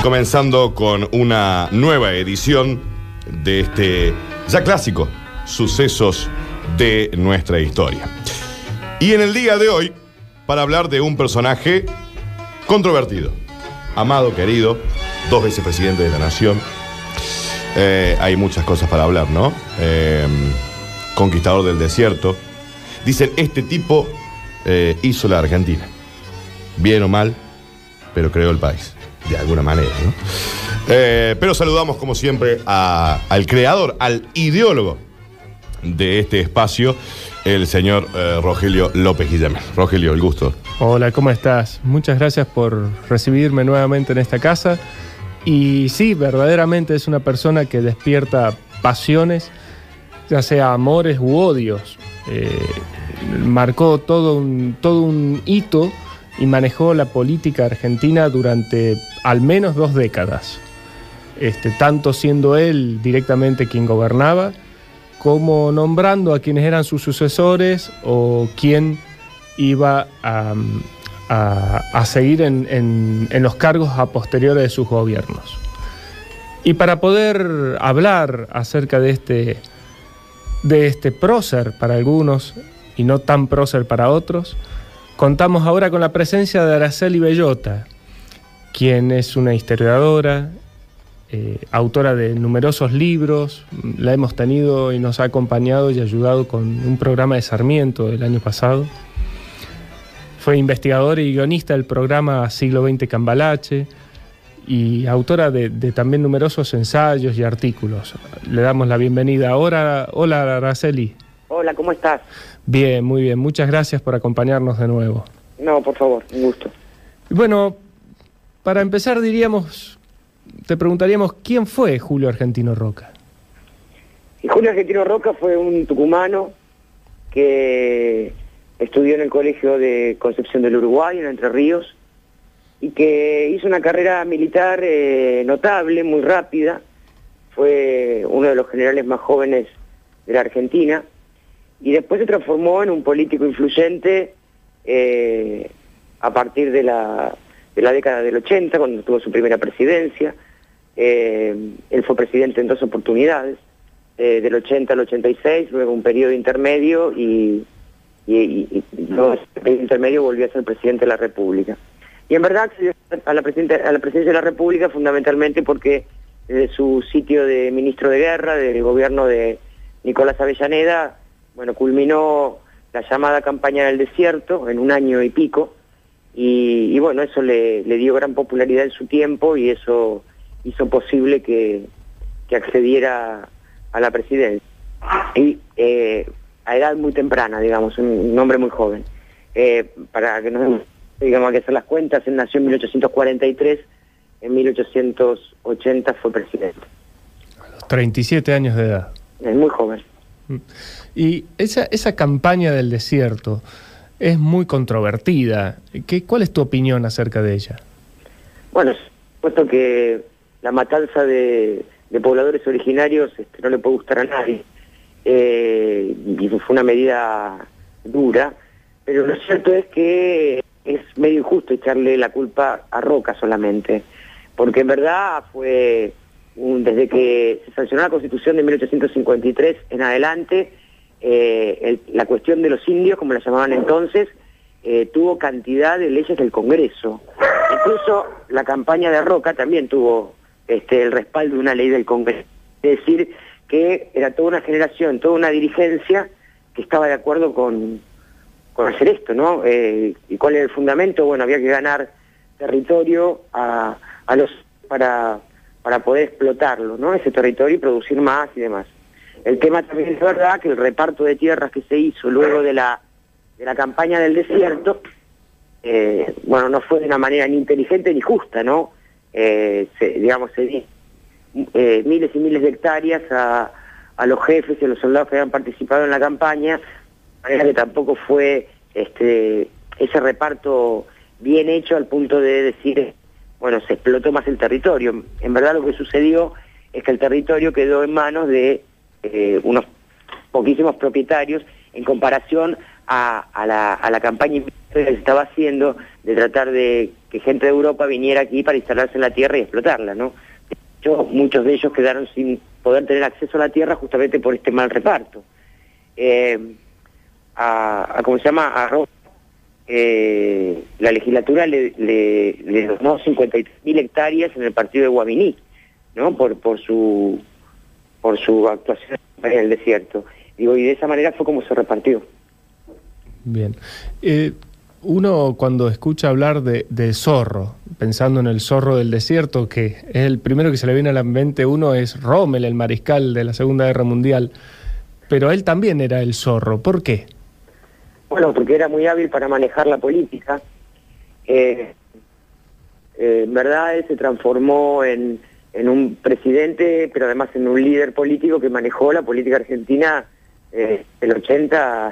Comenzando con una nueva edición de este ya clásico Sucesos de nuestra historia. Y en el día de hoy, para hablar de un personaje controvertido, amado, querido, 2 veces presidente de la nación. Hay muchas cosas para hablar, ¿no? Conquistador del desierto. Dicen, este tipo hizo la Argentina. Bien o mal, pero creó el país. De alguna manera, ¿no? Pero saludamos, como siempre, al creador, al ideólogo de este espacio, el señor Rogelio López Guillamén. Rogelio, el gusto. Hola, ¿cómo estás? Muchas gracias por recibirme nuevamente en esta casa. Y sí, verdaderamente es una persona que despierta pasiones, ya sea amores u odios. Marcó todo un hito y manejó la política argentina durante al menos 2 décadas. Tanto siendo él directamente quien gobernaba, como nombrando a quienes eran sus sucesores o quien iba a seguir en los cargos a posteriores de sus gobiernos. Y para poder hablar acerca de este prócer para algunos y no tan prócer para otros, contamos ahora con la presencia de Araceli Bellota, quien es una historiadora, autora de numerosos libros. La hemos tenido y nos ha acompañado y ayudado con un programa de Sarmiento del año pasado. Fue investigadora y guionista del programa Siglo XX Cambalache y autora de también numerosos ensayos y artículos. Le damos la bienvenida ahora. Hola, Araceli. Hola, ¿cómo estás? Bien, muy bien. Muchas gracias por acompañarnos de nuevo. No, por favor, un gusto. Bueno, para empezar te preguntaríamos, ¿quién fue Julio Argentino Roca? Y Julio Argentino Roca fue un tucumano que estudió en el Colegio de Concepción del Uruguay, en Entre Ríos, y que hizo una carrera militar notable, muy rápida. Fue uno de los generales más jóvenes de la Argentina, y después se transformó en un político influyente a partir de la década del 80, cuando tuvo su primera presidencia. Él fue presidente en 2 oportunidades, del 80 al 86, luego un periodo intermedio y luego ese periodo intermedio volvió a ser presidente de la República. Y en verdad accedió a la presidencia de la República fundamentalmente porque desde su sitio de ministro de guerra, del gobierno de Nicolás Avellaneda, bueno, culminó la llamada campaña del desierto en 1 año y pico, y bueno, eso le dio gran popularidad en su tiempo y eso hizo posible que accediera a la presidencia. Y a edad muy temprana, digamos, un hombre muy joven. Para que nos digamos, hay que hacer las cuentas, él nació en 1843, en 1880 fue presidente. A los 37 años de edad. Es muy joven. Y esa campaña del desierto es muy controvertida. ¿Cuál es tu opinión acerca de ella? Bueno, puesto que la matanza de pobladores originarios no le puede gustar a nadie. Y fue una medida dura, pero lo cierto es que es medio injusto echarle la culpa a Roca solamente, porque en verdad fue desde que se sancionó la Constitución de 1853 en adelante, la cuestión de los indios, como la llamaban entonces, tuvo cantidad de leyes del Congreso. Incluso la campaña de Roca también tuvo el respaldo de una ley del Congreso. Es decir, que era toda una generación, toda una dirigencia que estaba de acuerdo con hacer esto, ¿no? ¿Y cuál era el fundamento? Bueno, había que ganar territorio para poder explotarlo, ¿no? Ese territorio y producir más y demás. El tema también es verdad que el reparto de tierras que se hizo luego de la campaña del desierto, bueno, no fue de una manera ni inteligente ni justa, ¿no? Se di miles y miles de hectáreas a los jefes y a los soldados que habían participado en la campaña, de manera que tampoco fue ese reparto bien hecho al punto de decir, bueno, se explotó más el territorio. En verdad lo que sucedió es que el territorio quedó en manos de unos poquísimos propietarios en comparación a la campaña que se estaba haciendo de tratar de que gente de Europa viniera aquí para instalarse en la tierra y explotarla, ¿no? De hecho, muchos de ellos quedaron sin poder tener acceso a la tierra justamente por este mal reparto. ¿Cómo se llama? A Roca, la legislatura le donó 53.000 hectáreas en el partido de Guaminí, ¿no? Por su actuación en el desierto. Digo, y de esa manera fue como se repartió. Bien. Uno cuando escucha hablar de zorro, pensando en el zorro del desierto, que es el primero que se le viene a la mente uno, es Rommel, el mariscal de la Segunda Guerra Mundial. Pero él también era el zorro. ¿Por qué? Bueno, porque era muy hábil para manejar la política. En verdad, él se transformó en un presidente, pero además en un líder político que manejó la política argentina del 80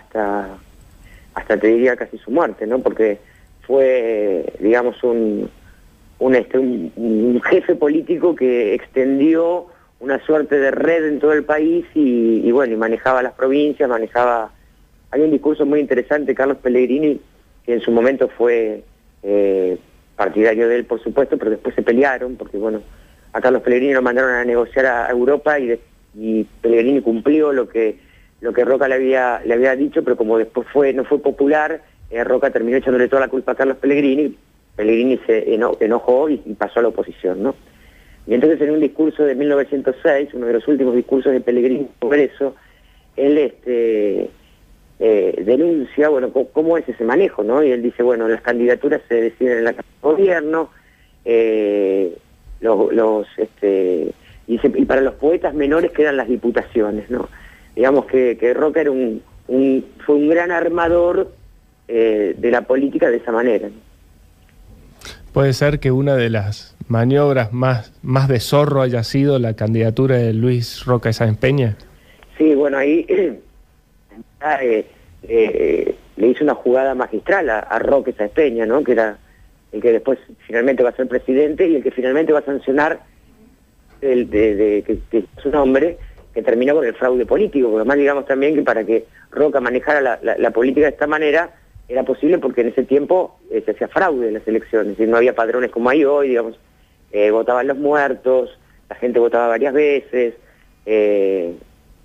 hasta te diría casi su muerte, ¿no? Porque fue, digamos, un jefe político que extendió una suerte de red en todo el país y bueno, y manejaba las provincias, Hay un discurso muy interesante, Carlos Pellegrini, que en su momento fue partidario de él, por supuesto, pero después se pelearon, porque bueno, a Carlos Pellegrini lo mandaron a negociar a Europa y Pellegrini cumplió lo que Roca le había dicho, pero como después no fue popular, Roca terminó echándole toda la culpa a Carlos Pellegrini se enojó y pasó a la oposición, ¿no? Y entonces en un discurso de 1906, uno de los últimos discursos de Pellegrini en el Congreso, él denuncia, bueno, cómo es ese manejo, ¿no? Y él dice, bueno, las candidaturas se deciden en la Casa de Gobierno, y para los poetas menores quedan las diputaciones, ¿no? Digamos que Roca era fue un gran armador de la política de esa manera, ¿no? Puede ser que una de las maniobras más de zorro haya sido la candidatura de Luis Roca Sáenz Peña. Sí, bueno, ahí le hizo una jugada magistral a Roca Sáenz Peña, ¿no? Que era el que después finalmente va a ser presidente y el que finalmente va a sancionar que su nombre, que terminó con el fraude político, porque además digamos también que para que Roca manejara la política de esta manera era posible porque en ese tiempo se hacía fraude en las elecciones, es decir, no había padrones como hay hoy, digamos, votaban los muertos, la gente votaba varias veces, en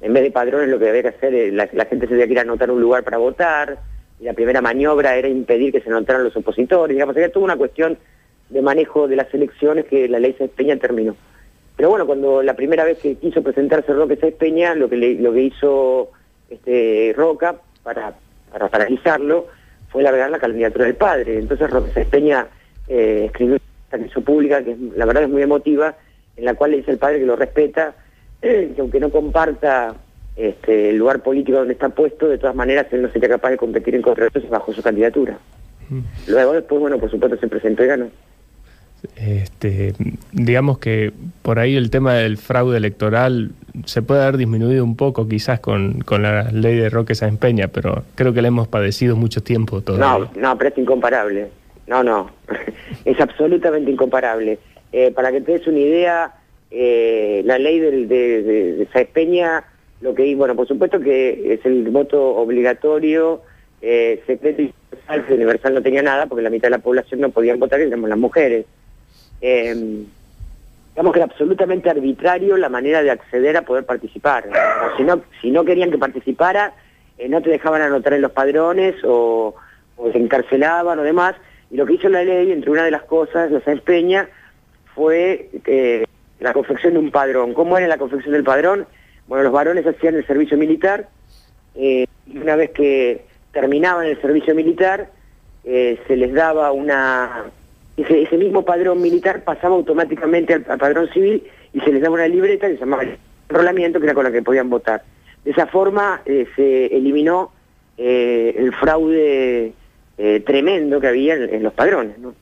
vez de padrones lo que había que hacer, la gente se tenía que ir a anotar un lugar para votar, y la primera maniobra era impedir que se anotaran los opositores, digamos, había toda una cuestión de manejo de las elecciones que la ley Sáenz Peña terminó. Pero bueno, cuando la primera vez que quiso presentarse Roca Sáenz Peña, lo que hizo Roca para paralizarlo fue largar la candidatura del padre. Entonces Roca Sáenz Peña escribió una carta pública que la verdad es muy emotiva, en la cual le dice al padre que lo respeta, que aunque no comparta el lugar político donde está puesto, de todas maneras él no sería capaz de competir en contra de eso bajo su candidatura. Luego después, bueno, por supuesto se presentó y ganó. Digamos que por ahí el tema del fraude electoral se puede haber disminuido un poco quizás con la ley de Roca Sáenz Peña, pero creo que la hemos padecido mucho tiempo todavía. No, pero es incomparable. No, es absolutamente incomparable. Para que te des una idea, la ley de Sáenz Peña, bueno, por supuesto que es el voto obligatorio, secreto y universal, que universal no tenía nada, porque la mitad de la población no podían votar, y éramos las mujeres. Digamos que era absolutamente arbitrario la manera de acceder a poder participar. O si no querían que participara, no te dejaban anotar en los padrones o se encarcelaban o demás. Y lo que hizo la ley, entre una de las cosas, la Sáenz Peña, fue la confección de un padrón. ¿Cómo era la confección del padrón? Bueno, los varones hacían el servicio militar y una vez que terminaban el servicio militar, se les daba ese mismo padrón militar pasaba automáticamente al padrón civil y se les daba una libreta que se llamaba enrolamiento, que era con la que podían votar. De esa forma se eliminó el fraude tremendo que había en los padrones, ¿no?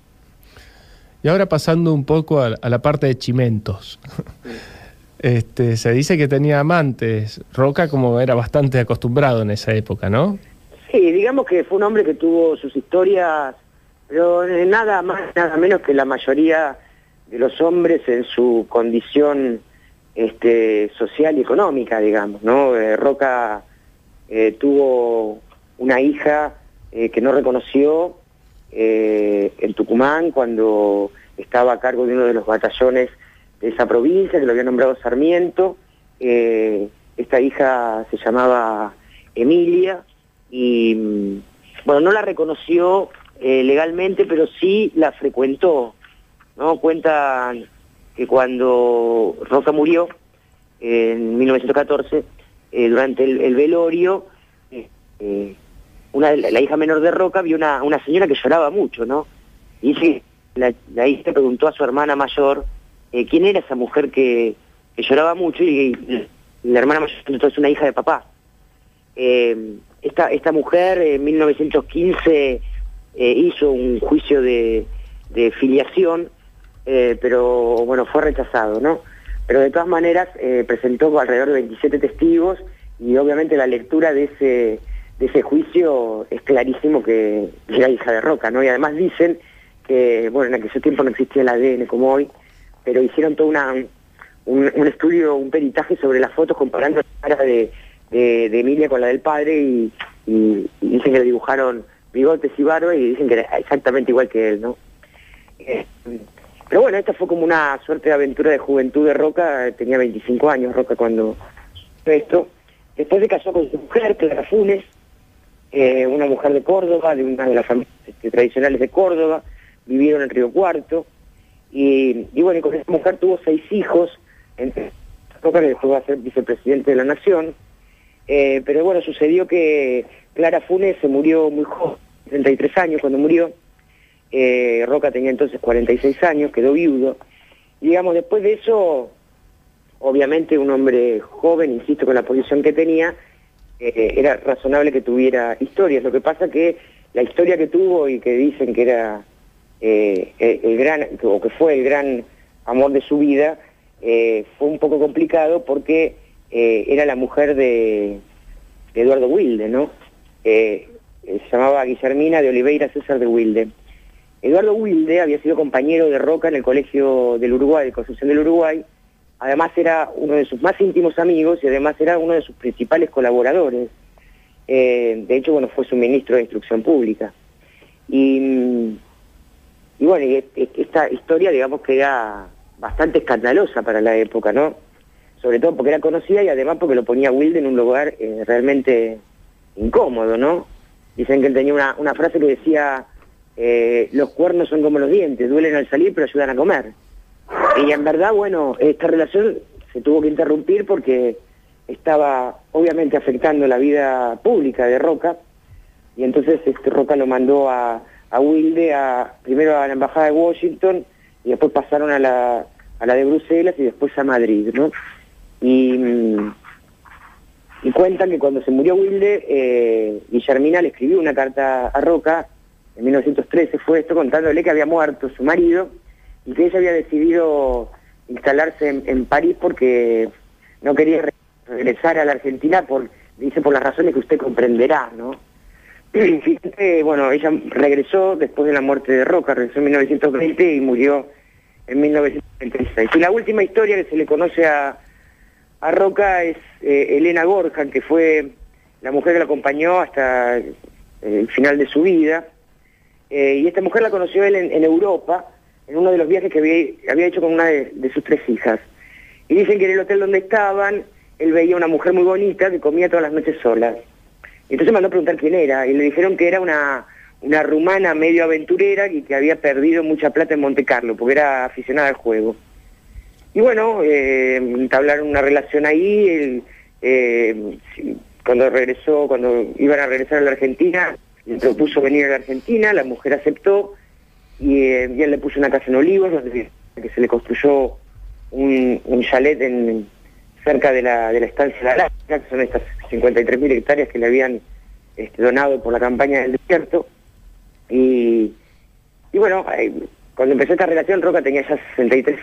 Y ahora pasando un poco a la parte de Chimentos. Se dice que tenía amantes. Roca como era bastante acostumbrado en esa época, ¿no? Sí, digamos que fue un hombre que tuvo sus historias, pero nada más, nada menos que la mayoría de los hombres en su condición social y económica, digamos, ¿no? Roca tuvo una hija que no reconoció en Tucumán cuando estaba a cargo de uno de los batallones de esa provincia, que lo había nombrado Sarmiento. Esta hija se llamaba Emilia y, bueno, no la reconoció legalmente, pero sí la frecuentó, ¿no? Cuentan que cuando Roca murió, en 1914, durante el velorio, la hija menor de Roca vio una señora que lloraba mucho, ¿no? Y dice, la hija preguntó a su hermana mayor quién era esa mujer que lloraba mucho, y la hermana mayor entonces una hija de papá. Esta mujer en 1915 hizo un juicio de filiación, pero bueno, fue rechazado, ¿no? Pero de todas maneras presentó alrededor de 27 testigos, y obviamente la lectura de ese juicio es clarísimo que era hija de Roca, ¿no? Y además dicen que, bueno, en aquel tiempo no existía el ADN como hoy, pero hicieron todo un estudio, un peritaje sobre las fotos comparando la cara de Emilia con la del padre, y dicen que le dibujaron bigotes y barba, y dicen que era exactamente igual que él, ¿no? Pero bueno, esta fue como una suerte de aventura de juventud de Roca. Tenía 25 años Roca cuando esto. Después se casó con su mujer, Clara Funes, una mujer de Córdoba, de una de las familias tradicionales de Córdoba. Vivieron en Río Cuarto, y bueno, y con esa mujer tuvo 6 hijos, entre Roca, que después va a ser vicepresidente de la Nación. Pero bueno, sucedió que Clara Funes se murió muy joven, 33 años cuando murió. Roca tenía entonces 46 años, quedó viudo. Y digamos, después de eso, obviamente un hombre joven, insisto, con la posición que tenía, era razonable que tuviera historias. Lo que pasa que la historia que tuvo, y que dicen que era el gran, o que fue el gran amor de su vida, fue un poco complicado porque era la mujer de Eduardo Wilde, ¿no? Se llamaba Guillermina de Oliveira César de Wilde. Eduardo Wilde había sido compañero de Roca en el Colegio del Uruguay, de Concepción del Uruguay. Además era uno de sus más íntimos amigos, y además era uno de sus principales colaboradores. De hecho, bueno, fue su ministro de Instrucción Pública. Y bueno, esta historia, digamos, que era bastante escandalosa para la época, ¿no? Sobre todo porque era conocida, y además porque lo ponía Wilde en un lugar realmente incómodo, ¿no? Dicen que él tenía una frase que decía: los cuernos son como los dientes, duelen al salir pero ayudan a comer. Y en verdad, bueno, esta relación se tuvo que interrumpir porque estaba obviamente afectando la vida pública de Roca, y entonces Roca lo mandó a Wilde primero a la embajada de Washington, y después pasaron a la de Bruselas, y después a Madrid, ¿no? Y cuentan que cuando se murió Wilde, Guillermina le escribió una carta a Roca, en 1913 fue esto, contándole que había muerto su marido, y que ella había decidido instalarse en París porque no quería regresar a la Argentina, dice, por las razones que usted comprenderá, ¿no? Fíjate, bueno, ella regresó después de la muerte de Roca, regresó en 1920 y murió en 1936. Y la última historia que se le conoce a Roca es Elena Gorjan, que fue la mujer que lo acompañó hasta el final de su vida. Y esta mujer la conoció él en Europa, en uno de los viajes que había hecho con una de sus 3 hijas. Y dicen que en el hotel donde estaban, él veía una mujer muy bonita que comía todas las noches sola. Y entonces mandó a preguntar quién era, y le dijeron que era una rumana medio aventurera y que había perdido mucha plata en Monte Carlo, porque era aficionada al juego. Y bueno, entablaron una relación ahí. Cuando iban a regresar a la Argentina, le propuso venir a la Argentina, la mujer aceptó, y él le puso una casa en Olivos, donde se le construyó un chalet cerca de la estancia de Alaska, que son estas 53.000 hectáreas que le habían donado por la campaña del desierto. Y bueno, cuando empezó esta relación, Roca tenía ya 63.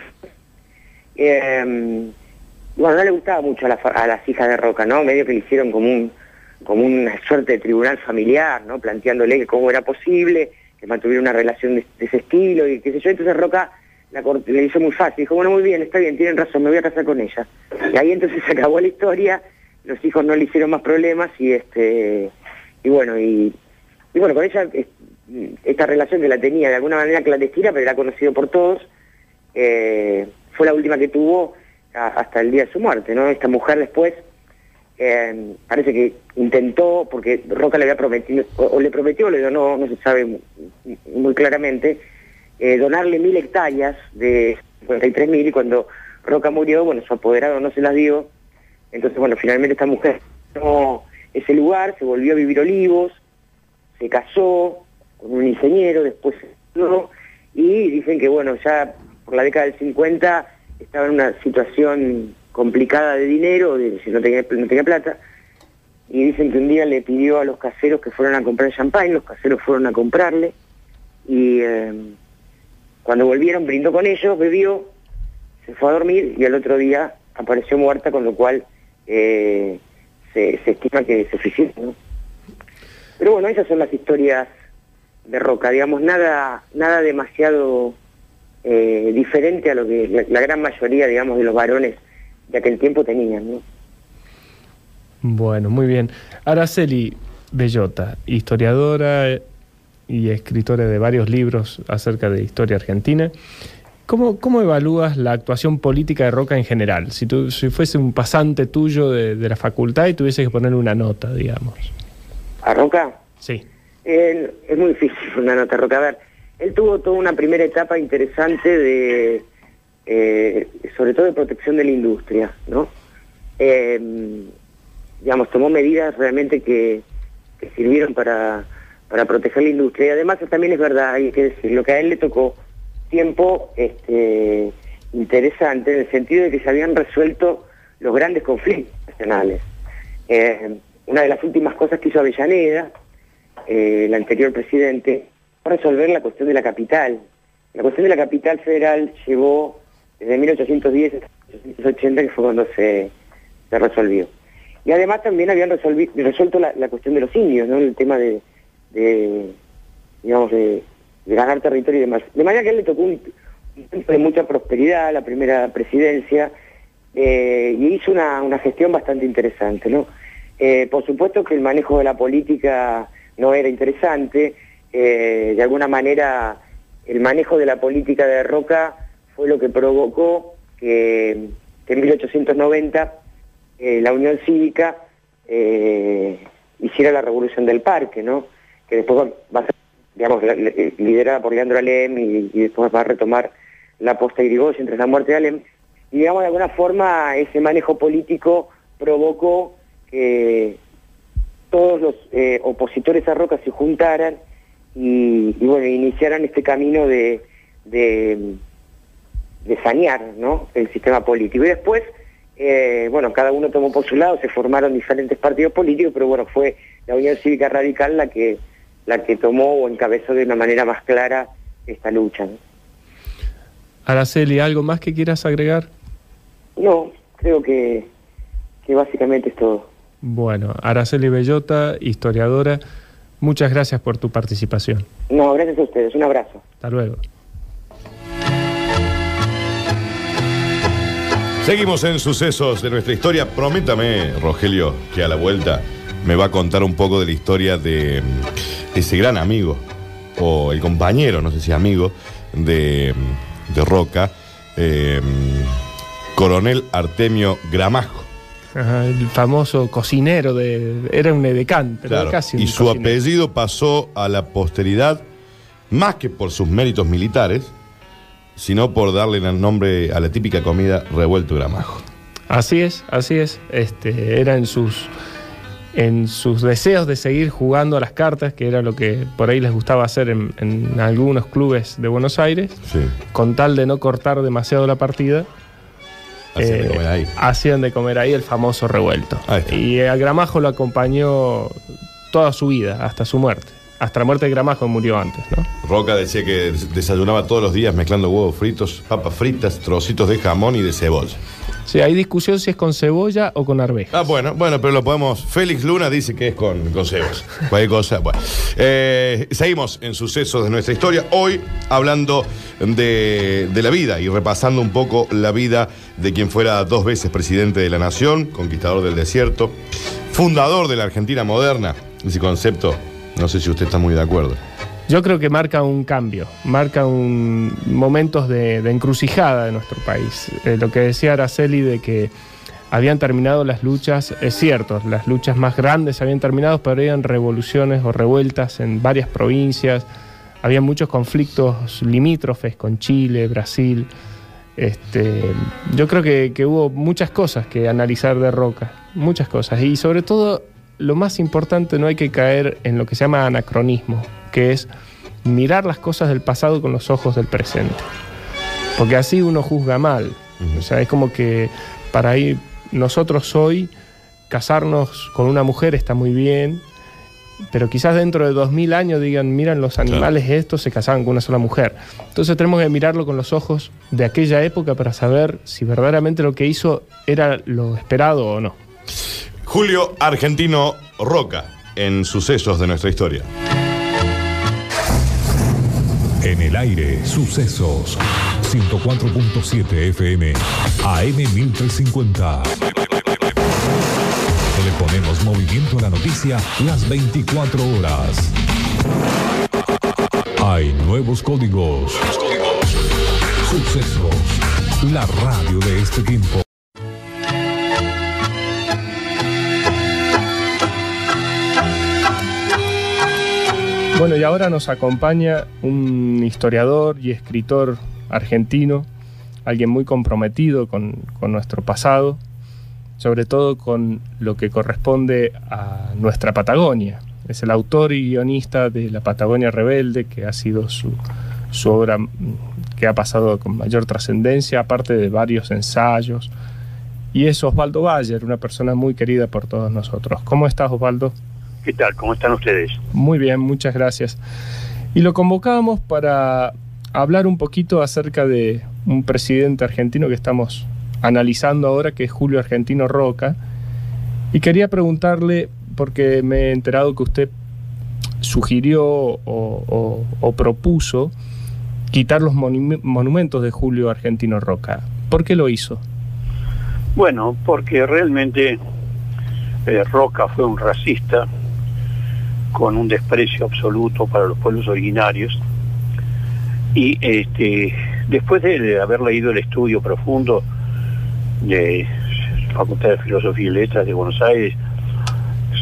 Bueno, no le gustaba mucho a las hijas de Roca, ¿no? Medio que le hicieron como una suerte de tribunal familiar, ¿no? Planteándole que cómo era posible que mantuviera una relación de ese estilo y qué sé yo. Entonces Roca le hizo muy fácil, dijo, bueno, muy bien, está bien, tienen razón, me voy a casar con ella. Y ahí entonces se acabó la historia, los hijos no le hicieron más problemas, y bueno, con ella, esta relación que la tenía de alguna manera clandestina, pero era conocido por todos, fue la última que tuvo hasta el día de su muerte, ¿no? Esta mujer después, parece que intentó, porque Roca le había prometido, o le prometió, o le donó, no se sabe muy claramente, donarle 1.000 hectáreas de 53.000, y cuando Roca murió, bueno, su apoderado no se las dio. Entonces, bueno, finalmente esta mujer tomó ese lugar, se volvió a vivir Olivos, se casó con un ingeniero, después se casó, y dicen que, bueno, ya por la década del 50 estaba en una situación complicada de dinero, no tenía plata, y dicen que un día le pidió a los caseros que fueran a comprar champán, los caseros fueron a comprarle, y cuando volvieron brindó con ellos, bebió, se fue a dormir, y al otro día apareció muerta, con lo cual se estima que se suicidó, ¿no? Pero bueno, esas son las historias de Roca, digamos, nada demasiado diferente a lo que la gran mayoría, digamos, de los varones de aquel tiempo tenían, ¿no? Bueno, muy bien. Araceli Bellota, historiadora y escritora de varios libros acerca de historia argentina. ¿Cómo evalúas la actuación política de Roca en general? Si fuese un pasante tuyo de la facultad y tuviese que ponerle una nota, digamos. ¿A Roca? Sí. Es muy difícil una nota, Roca. A ver, él tuvo toda una primera etapa interesante sobre todo de protección de la industria, ¿no? Digamos, tomó medidas realmente que sirvieron para proteger la industria. Y además también es verdad, hay que decirlo, que a él le tocó tiempo interesante en el sentido de que se habían resuelto los grandes conflictos nacionales. Una de las últimas cosas que hizo Avellaneda, el anterior presidente, fue resolver la cuestión de la capital. La cuestión de la capital federal llevó desde 1810 hasta 1880, que fue cuando se resolvió. Y además también habían resuelto la cuestión de los indios, ¿no? El tema de ganar territorio y demás. De manera que a él le tocó un tiempo de mucha prosperidad, la primera presidencia, y hizo una gestión bastante interesante, ¿no? Por supuesto que el manejo de la política no era interesante. De alguna manera el manejo de la política de Roca fue lo que provocó que en 1890 la Unión Cívica hiciera la Revolución del Parque, ¿no? Que después va a ser, digamos, liderada por Leandro Alem, y después va a retomar la posta Irigoyen tras la muerte de Alem. Y digamos, de alguna forma ese manejo político provocó que todos los opositores a Roca se juntaran y bueno, iniciaran este camino de sanear, ¿no?, el sistema político. Y después, bueno, cada uno tomó por su lado, se formaron diferentes partidos políticos, pero bueno, fue la Unión Cívica Radical la que tomó o encabezó de una manera más clara esta lucha, ¿no? Araceli, ¿algo más que quieras agregar? No, creo que básicamente es todo. Bueno, Araceli Bellota, historiadora, muchas gracias por tu participación. No, gracias a ustedes, un abrazo. Hasta luego. Seguimos en Sucesos de nuestra historia. Prométame, Rogelio, que a la vuelta me va a contar un poco de la historia de ese gran amigo, o el compañero, no sé si amigo, de Roca, Coronel Artemio Gramajo. Ajá, el famoso cocinero era un edecán, pero claro, casi un y su cocinero. apellido pasó a la posteridad más que por sus méritos militares, sino por darle el nombre a la típica comida revuelto Gramajo. Así es. Era en sus deseos de seguir jugando a las cartas, que era lo que por ahí les gustaba hacer en algunos clubes de Buenos Aires, Sí. con tal de no cortar demasiado la partida. Hacían de comer ahí. Hacían de comer ahí el famoso revuelto. Ahí está. Y a Gramajo lo acompañó toda su vida, hasta su muerte. Hasta la muerte de Gramajo murió antes, ¿no? Roca decía que desayunaba todos los días mezclando huevos fritos, papas fritas, trocitos de jamón y de cebolla. Sí, hay discusión si es con cebolla o con arvejas. Bueno, pero lo podemos. Félix Luna dice que es con cebos. Cualquier cosa. Bueno. Seguimos en Sucesos de nuestra historia. Hoy hablando de la vida y repasando un poco la vida de quien fuera 2 veces presidente de la Nación, conquistador del desierto, fundador de la Argentina moderna, ese concepto, no sé si usted está muy de acuerdo. Yo creo que marca un cambio, marca momentos de encrucijada de nuestro país. Lo que decía Araceli de que habían terminado las luchas, es cierto, las luchas más grandes habían terminado, pero habían revoluciones o revueltas en varias provincias, había muchos conflictos limítrofes con Chile, Brasil. Yo creo que hubo muchas cosas que analizar de Roca, muchas cosas, y sobre todo lo más importante, no hay que caer en lo que se llama anacronismo, que es mirar las cosas del pasado con los ojos del presente, porque así uno juzga mal. O sea, es como que para ir nosotros hoy casarnos con una mujer está muy bien, pero quizás dentro de 2000 años digan, miran los animales estos se casaban con una sola mujer. Entonces tenemos que mirarlo con los ojos de aquella época para saber si verdaderamente lo que hizo era lo esperado o no. Julio Argentino Roca, en Sucesos de Nuestra Historia. En el aire, Sucesos. 104.7 FM, AM 1350. Le ponemos movimiento a la noticia las 24 horas. Hay nuevos códigos. Sucesos, la radio de este tiempo. Bueno, y ahora nos acompaña un historiador y escritor argentino, alguien muy comprometido con nuestro pasado, sobre todo con lo que corresponde a nuestra Patagonia. Es el autor y guionista de La Patagonia Rebelde, que ha sido su obra que ha pasado con mayor trascendencia, aparte de varios ensayos. Y es Osvaldo Bayer, una persona muy querida por todos nosotros. ¿Cómo estás, Osvaldo? ¿Qué tal? ¿Cómo están ustedes? Muy bien, muchas gracias. Y lo convocábamos para hablar un poquito acerca de un presidente argentino que estamos analizando ahora, que es Julio Argentino Roca. Y quería preguntarle, porque me he enterado que usted sugirió o propuso quitar los monumentos de Julio Argentino Roca. ¿Por qué lo hizo? Bueno, porque realmente Roca fue un racista con un desprecio absoluto para los pueblos originarios, y después de haber leído el estudio profundo de la Facultad de Filosofía y Letras de Buenos Aires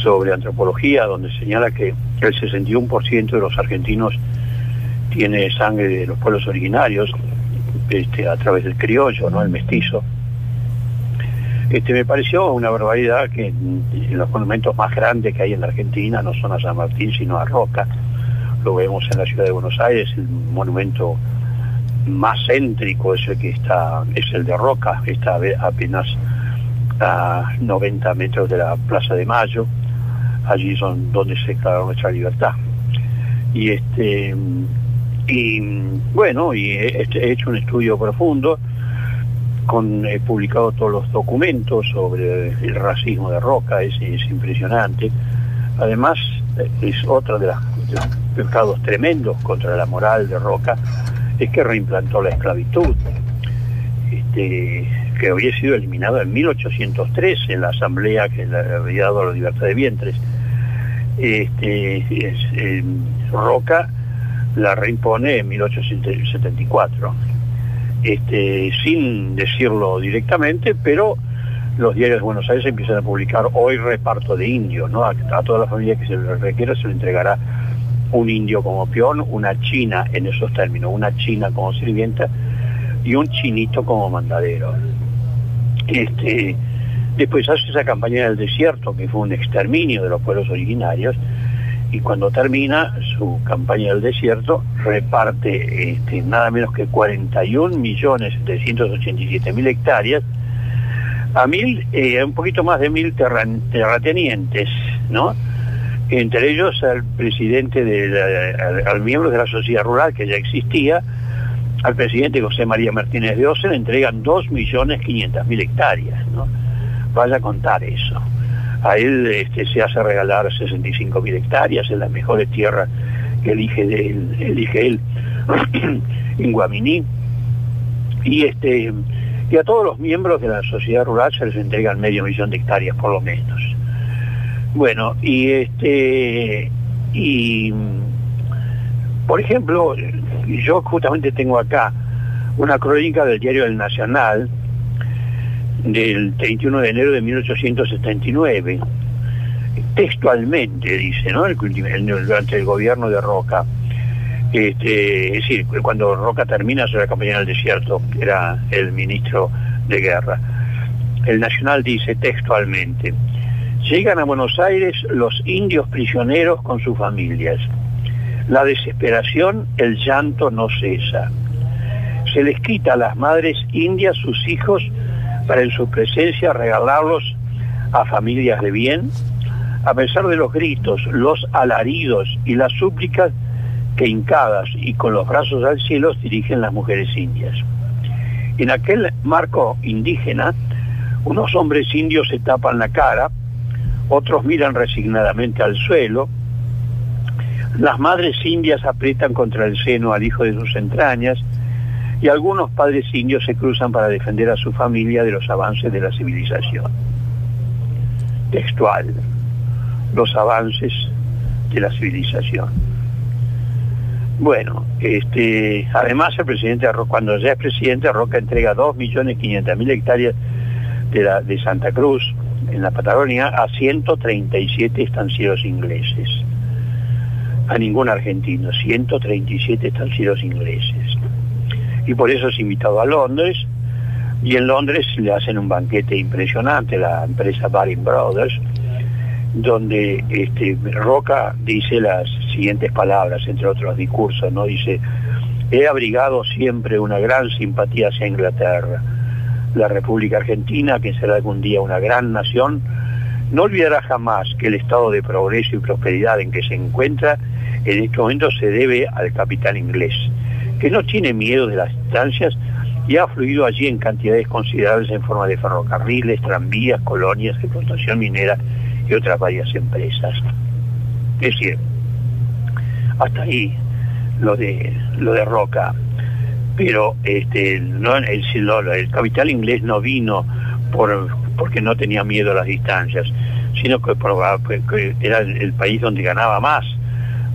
sobre antropología, donde señala que el 61% de los argentinos tiene sangre de los pueblos originarios, a través del criollo, ¿no?, el mestizo. Me pareció una barbaridad que los monumentos más grandes que hay en la Argentina no son a San Martín, sino a Roca. Lo vemos en la ciudad de Buenos Aires, el monumento más céntrico es el de Roca, está apenas a 90 metros de la Plaza de Mayo, allí son donde se declaró nuestra libertad. Y he hecho un estudio profundo, he publicado todos los documentos sobre el racismo de Roca, es impresionante. Además, es otra de los pecados tremendos contra la moral de Roca, es que reimplantó la esclavitud, que había sido eliminada en 1803 en la asamblea que le había dado la libertad de vientres. Roca la reimpone en 1874. Sin decirlo directamente, pero los diarios de Buenos Aires empiezan a publicar: hoy reparto de indios, ¿no? A toda la familia que se le requiera se le entregará un indio como peón, una china, en esos términos, una china como sirvienta y un chinito como mandadero. Después hace esa campaña del desierto, que fue un exterminio de los pueblos originarios, y cuando termina su campaña del desierto reparte nada menos que 41.787.000 hectáreas a un poquito más de 1.000 terratenientes, ¿no? Entre ellos al presidente, al miembro de la sociedad rural que ya existía, al presidente José María Martínez de Oce, le entregan 2.500.000 hectáreas, ¿no? Vaya a contar eso. A él se hace regalar 65.000 hectáreas en las mejores tierras que elige él en Guaminí, y a todos los miembros de la sociedad rural se les entregan 500.000 de hectáreas por lo menos. Bueno, por ejemplo, yo justamente tengo acá una crónica del diario El Nacional del 31 de enero de 1879. Textualmente dice, ¿no? Durante el gobierno de Roca. Es decir, cuando Roca termina su campaña en el desierto, era el ministro de guerra. El Nacional dice textualmente: llegan a Buenos Aires los indios prisioneros con sus familias. La desesperación, el llanto no cesa. Se les quita a las madres indias sus hijos para en su presencia regalarlos a familias de bien, a pesar de los gritos, los alaridos y las súplicas que hincadas y con los brazos al cielo dirigen las mujeres indias. En aquel marco indígena, unos hombres indios se tapan la cara, otros miran resignadamente al suelo, las madres indias aprietan contra el seno al hijo de sus entrañas, y algunos padres indios se cruzan para defender a su familia de los avances de la civilización. Textual: los avances de la civilización. Bueno, además el presidente Roca, cuando ya es presidente, Roca entrega 2.500.000 hectáreas de Santa Cruz, en la Patagonia, a 137 estancieros ingleses. A ningún argentino, 137 estancieros ingleses. Y por eso es invitado a Londres, y en Londres le hacen un banquete impresionante, la empresa Baring Brothers, donde Roca dice las siguientes palabras, entre otros discursos, ¿no? Dice: he abrigado siempre una gran simpatía hacia Inglaterra. La República Argentina, que será algún día una gran nación, no olvidará jamás que el estado de progreso y prosperidad en que se encuentra en este momento se debe al capital inglés, que no tiene miedo de las distancias y ha fluido allí en cantidades considerables en forma de ferrocarriles, tranvías, colonias, explotación minera y otras varias empresas. Es decir, hasta ahí lo de Roca. Pero el capital inglés no vino porque no tenía miedo a las distancias, sino que era el país donde ganaba más,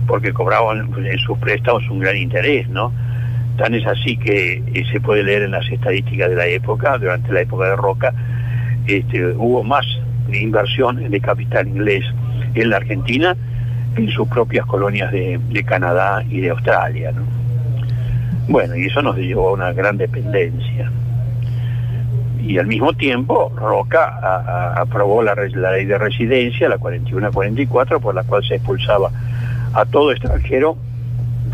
porque cobraban en sus préstamos un gran interés, ¿no? Tan es así que se puede leer en las estadísticas de la época, durante la época de Roca, hubo más inversión de capital inglés en la Argentina que en sus propias colonias de Canadá y de Australia, ¿no? Bueno, y eso nos llevó a una gran dependencia. Y al mismo tiempo, Roca aprobó la ley de residencia, la 41-44, por la cual se expulsaba a todo extranjero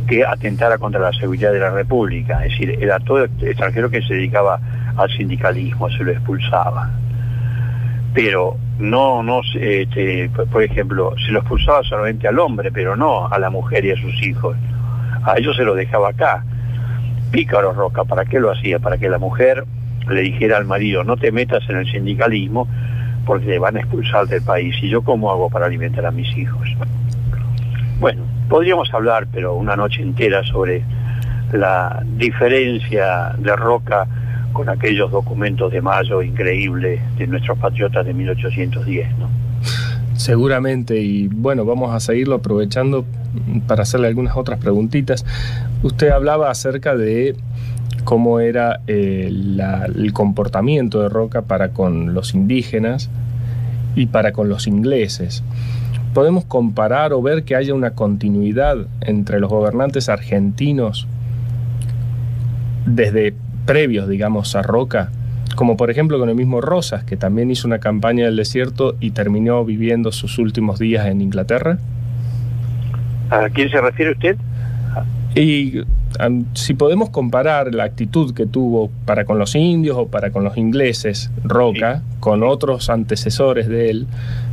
que atentara contra la seguridad de la República. Es decir, era todo extranjero que se dedicaba al sindicalismo, se lo expulsaba. Pero por ejemplo, se lo expulsaba solamente al hombre, pero no a la mujer y a sus hijos. A ellos se lo dejaba acá. Pícaro Roca, ¿para qué lo hacía? Para que la mujer le dijera al marido: no te metas en el sindicalismo porque te van a expulsar del país. ¿Y yo cómo hago para alimentar a mis hijos? Bueno, podríamos hablar, pero una noche entera, sobre la diferencia de Roca con aquellos documentos de Mayo increíbles de nuestros patriotas de 1810, ¿no? Seguramente, y bueno, vamos a seguirlo aprovechando para hacerle algunas otras preguntitas. Usted hablaba acerca de cómo era el comportamiento de Roca para con los indígenas y para con los ingleses. ¿Podemos comparar o ver que haya una continuidad entre los gobernantes argentinos desde previos, digamos, a Roca? Como por ejemplo con el mismo Rosas, que también hizo una campaña del desierto y terminó viviendo sus últimos días en Inglaterra. ¿A quién se refiere usted? Y si podemos comparar la actitud que tuvo para con los indios o para con los ingleses, Roca, sí, con otros antecesores de él,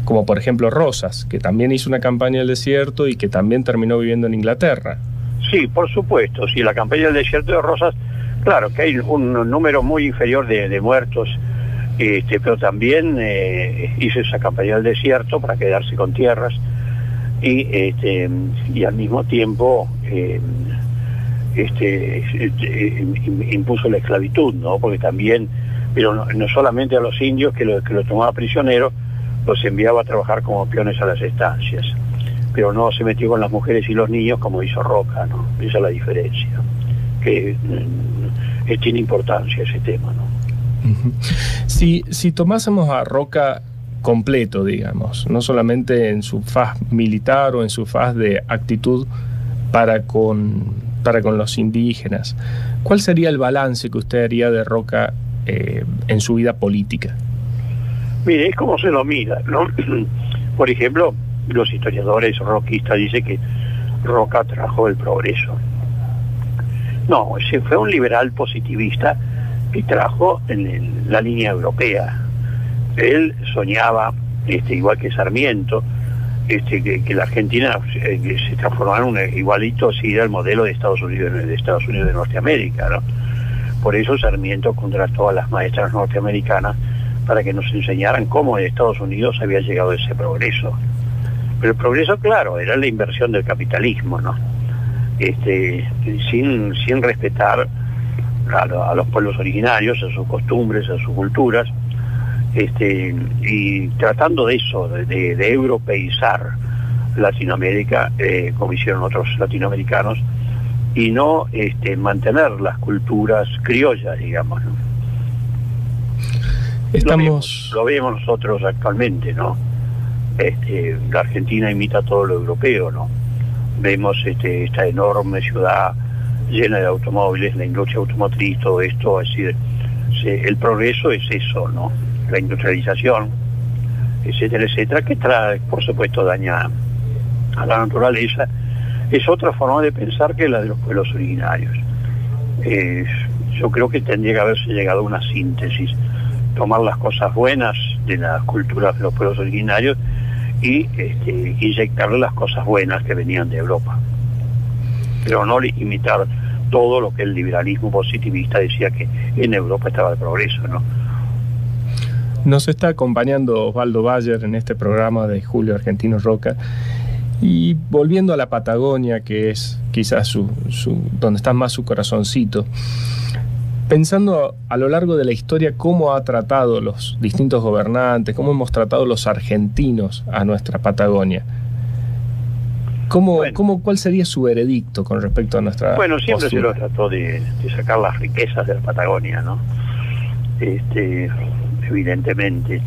como por ejemplo Rosas, que también hizo una campaña del desierto y que también terminó viviendo en Inglaterra. Sí, por supuesto, sí, la campaña del desierto de Rosas, claro que hay un número muy inferior de muertos, pero también hizo esa campaña del desierto para quedarse con tierras y al mismo tiempo impuso la esclavitud, ¿no? Porque también, pero no solamente a los indios que lo tomaba prisionero, los enviaba a trabajar como peones a las estancias, pero no se metió con las mujeres y los niños como hizo Roca, ¿no? Esa es la diferencia, que tiene importancia ese tema, ¿no? Si tomásemos a Roca completo, digamos, no solamente en su faz militar o en su faz de actitud para con los indígenas, ¿cuál sería el balance que usted haría de Roca en su vida política? Mire, es como se lo mira, ¿no? Por ejemplo, los historiadores roquistas dicen que Roca trajo el progreso. No, ese fue un liberal positivista que trajo en la línea europea. Él soñaba, igual que Sarmiento, que la Argentina que se transformara en un igualito, si era el modelo de Estados Unidos de Norteamérica, ¿no? Por eso Sarmiento contrató a las maestras norteamericanas para que nos enseñaran cómo en Estados Unidos había llegado ese progreso. Pero el progreso, claro, era la inversión del capitalismo, ¿no? Sin respetar a los pueblos originarios, a sus costumbres, a sus culturas, y tratando de eso, de europeizar Latinoamérica, como hicieron otros latinoamericanos, y no mantener las culturas criollas, digamos, ¿no? Lo vemos nosotros actualmente, ¿no? La Argentina imita todo lo europeo, ¿no? Vemos esta enorme ciudad llena de automóviles, la industria automotriz, todo esto, es decir, el progreso es eso, ¿no? La industrialización, etcétera, etcétera, que trae, por supuesto, daña a la naturaleza. Es otra forma de pensar que la de los pueblos originarios. Yo creo que tendría que haberse llegado a una síntesis, tomar las cosas buenas de las culturas de los pueblos originarios y inyectarle las cosas buenas que venían de Europa, pero no imitar todo lo que el liberalismo positivista decía que en Europa estaba el progreso, ¿no? Nos está acompañando Osvaldo Bayer en este programa de Julio Argentino Roca, y volviendo a la Patagonia, que es quizás donde está más su corazoncito, pensando a lo largo de la historia cómo ha tratado los distintos gobernantes, cómo hemos tratado los argentinos a nuestra Patagonia. ¿Cuál sería su veredicto con respecto a nuestra Bueno, siempre postura? se lo trató de sacar las riquezas de la Patagonia, ¿no? Evidentemente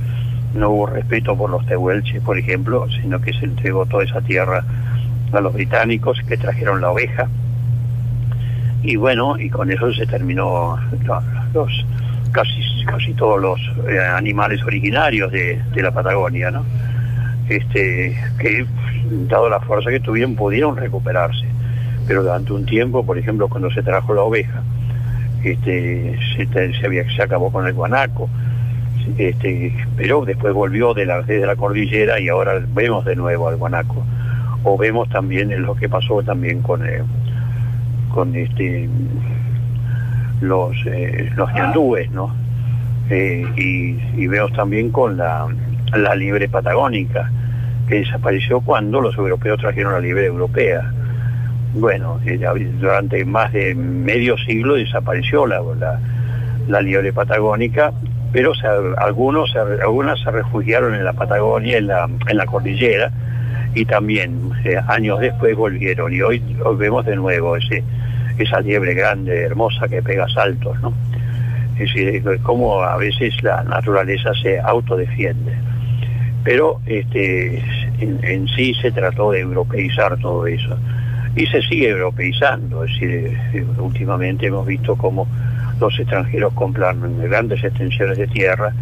no hubo respeto por los tehuelches, por ejemplo, sino que se entregó toda esa tierra a los británicos, que trajeron la oveja, y bueno, y con eso se terminó casi todos los animales originarios de la Patagonia, ¿no? Que dado la fuerza que tuvieron pudieron recuperarse, pero durante un tiempo, por ejemplo, cuando se trajo la oveja, se acabó con el guanaco, pero después volvió desde la cordillera y ahora vemos de nuevo al guanaco, o vemos también lo que pasó también con los ñandúes, ¿no? Y vemos también con la liebre patagónica, que desapareció cuando los europeos trajeron la liebre europea. Bueno, durante más de medio siglo desapareció la liebre patagónica, pero algunas se refugiaron en la Patagonia, en la cordillera, y también años después volvieron, y hoy vemos de nuevo esa liebre grande, hermosa, que pega saltos, ¿no? Es decir, como a veces la naturaleza se autodefiende. Pero en sí se trató de europeizar todo eso, y se sigue europeizando. Es decir, últimamente hemos visto cómo los extranjeros compran grandes extensiones de tierra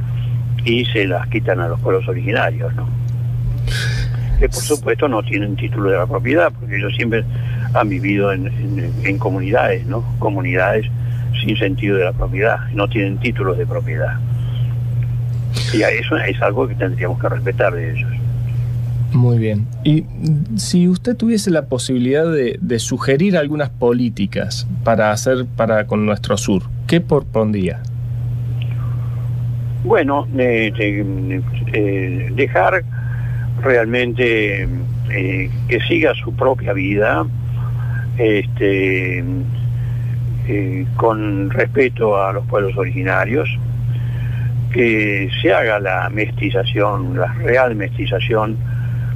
y se las quitan a los pueblos originarios, ¿no? Que por supuesto no tienen título de la propiedad, porque ellos siempre han vivido en comunidades, ¿no? Comunidades sin sentido de la propiedad, no tienen títulos de propiedad. Y a eso es algo que tendríamos que respetar de ellos. Muy bien. Y si usted tuviese la posibilidad de sugerir algunas políticas para hacer con nuestro sur, ¿qué propondría? Bueno, dejar realmente que siga su propia vida, con respeto a los pueblos originarios, que se haga la mestización, la real mestización,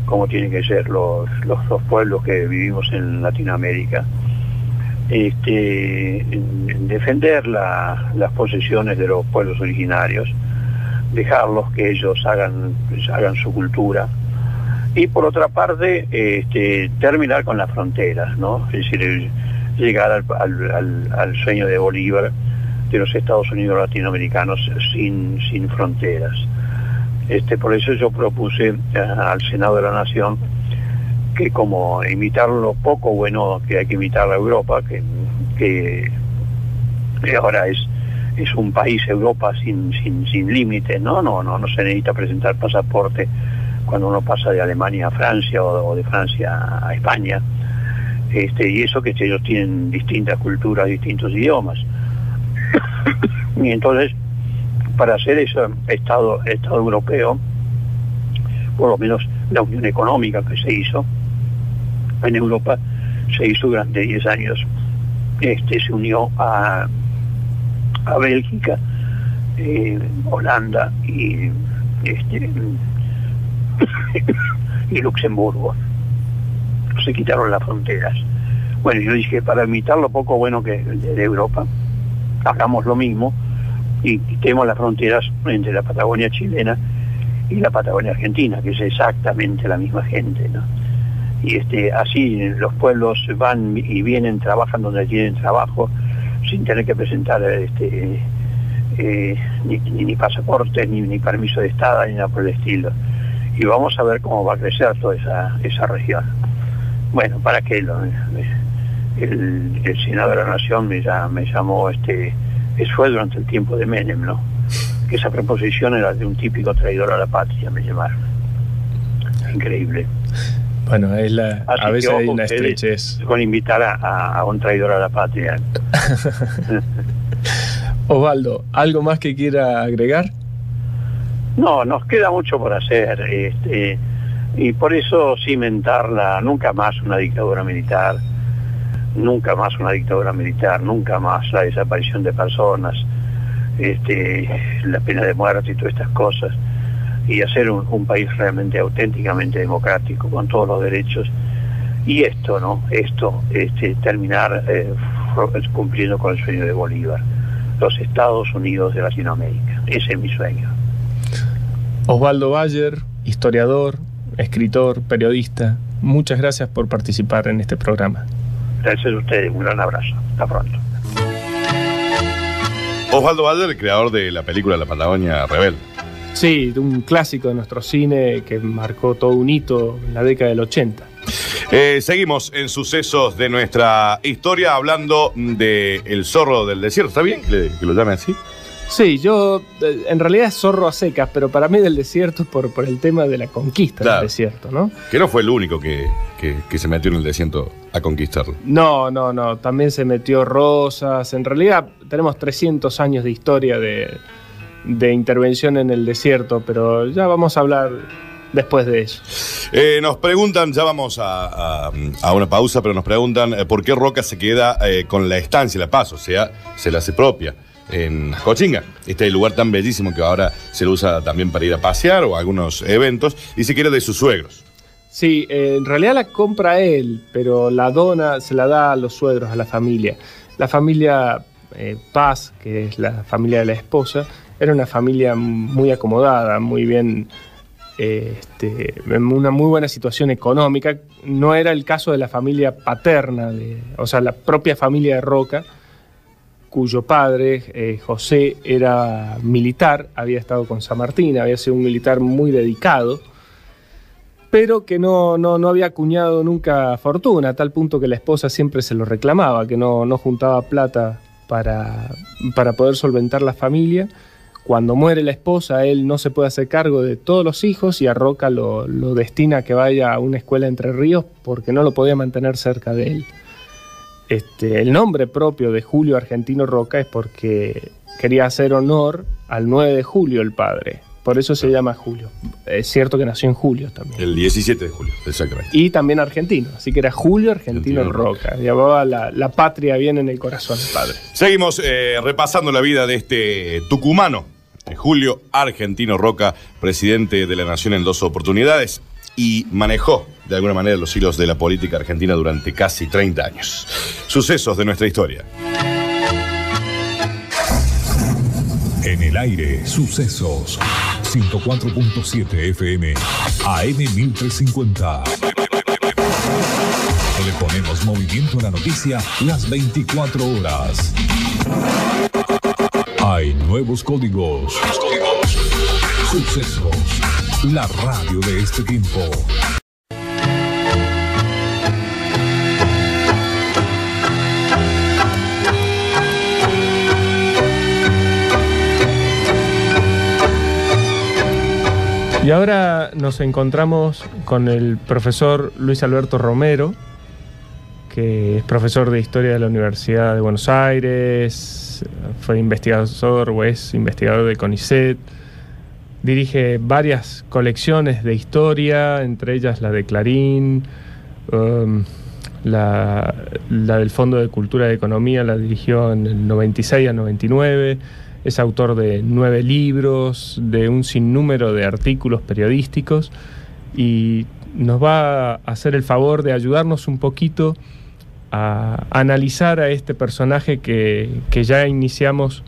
como tienen que ser los dos pueblos que vivimos en Latinoamérica. Defender las posesiones de los pueblos originarios, dejarlos que ellos hagan su cultura, y por otra parte terminar con las fronteras, ¿no? Es decir, llegar al sueño de Bolívar de los Estados Unidos latinoamericanos sin fronteras. Por eso yo propuse al Senado de la Nación que, como imitar lo poco bueno que hay que imitar a Europa, que ahora es un país, Europa, sin límites, no se necesita presentar pasaporte cuando uno pasa de Alemania a Francia o de Francia a España, y eso que ellos tienen distintas culturas, distintos idiomas. Y entonces, para hacer ese Estado europeo, por lo menos la Unión Económica que se hizo en Europa, se hizo durante 10 años, se unió a Bélgica, Holanda y Luxemburgo. Se quitaron las fronteras. Bueno, yo dije, para imitar lo poco bueno que de Europa, hagamos lo mismo y quitemos las fronteras entre la Patagonia chilena y la Patagonia argentina, que es exactamente la misma gente, ¿no? Y así los pueblos van y vienen, trabajan donde tienen trabajo, sin tener que presentar ni pasaporte, ni permiso de estada, ni nada por el estilo. Y vamos a ver cómo va a crecer toda esa región. Bueno, para que el Senado de la Nación me llamó, eso fue durante el tiempo de Menem, ¿no? Que esa preposición era de un típico traidor a la patria, me llamaron. Increíble. Bueno, a veces hay una estrechez. Con invitar a un traidor a la patria. Osvaldo, ¿algo más que quiera agregar? No, nos queda mucho por hacer, y por eso cimentar nunca más una dictadura militar, nunca más la desaparición de personas, la pena de muerte y todas estas cosas, y hacer un país realmente auténticamente democrático con todos los derechos, y terminar cumpliendo con el sueño de Bolívar, los Estados Unidos de Latinoamérica. Ese es mi sueño. Osvaldo Bayer, historiador, escritor, periodista, muchas gracias por participar en este programa. Gracias a ustedes, un gran abrazo. Hasta pronto. Osvaldo Bayer, el creador de la película La Patagonia Rebelde. Sí, un clásico de nuestro cine que marcó todo un hito en la década del 80. Seguimos en sucesos de nuestra historia hablando de El Zorro del Desierto. ¿Está bien que lo llame así? Sí, yo en realidad es Zorro a secas, pero para mí del desierto por el tema de la conquista del desierto, ¿no? Que no fue el único que se metió en el desierto a conquistarlo. No, también se metió Rosas. En realidad tenemos 300 años de historia de intervención en el desierto, pero ya vamos a hablar después de eso. Nos preguntan, ya vamos a una pausa, pero nos preguntan por qué Roca se queda con la estancia, la paz, o sea, se la hace propia en Cochinga, este lugar tan bellísimo que ahora se lo usa también para ir a pasear o a algunos eventos, y se quiere de sus suegros. Sí, en realidad la compra él, pero la dona se la da a los suegros, a la familia. La familia Paz, que es la familia de la esposa, era una familia muy acomodada, muy bien, en una muy buena situación económica. No era el caso de la familia paterna, o sea, la propia familia de Roca, cuyo padre, José, era militar, había estado con San Martín, había sido un militar muy dedicado, pero que no había acuñado nunca fortuna, a tal punto que la esposa siempre se lo reclamaba, que no juntaba plata para poder solventar la familia. Cuando muere la esposa, él no se puede hacer cargo de todos los hijos y a Roca lo destina a que vaya a una escuela Entre Ríos porque no lo podía mantener cerca de él. El nombre propio de Julio Argentino Roca es porque quería hacer honor al 9 de julio el padre. Por eso se llama Julio. Es cierto que nació en julio también. El 17 de julio, exactamente. Y también argentino, así que era Julio Argentino Roca. Llevaba la patria bien en el corazón el padre. Seguimos repasando la vida de este tucumano, Julio Argentino Roca, presidente de la Nación en 2 oportunidades, y manejó de alguna manera los hilos de la política argentina durante casi 30 años. Sucesos de nuestra historia. En el aire, Sucesos. 104.7 FM, AM 1350. Le ponemos movimiento a la noticia las 24 horas. Hay nuevos códigos. Sucesos. La radio de este tiempo. Y ahora nos encontramos con el profesor Luis Alberto Romero, que es profesor de Historia de la Universidad de Buenos Aires, fue investigador o es investigador de CONICET, dirige varias colecciones de historia, entre ellas la de Clarín, la del Fondo de Cultura y Economía la dirigió en el 96 al 99, es autor de 9 libros, de un sinnúmero de artículos periodísticos, y nos va a hacer el favor de ayudarnos un poquito a analizar a este personaje que ya iniciamos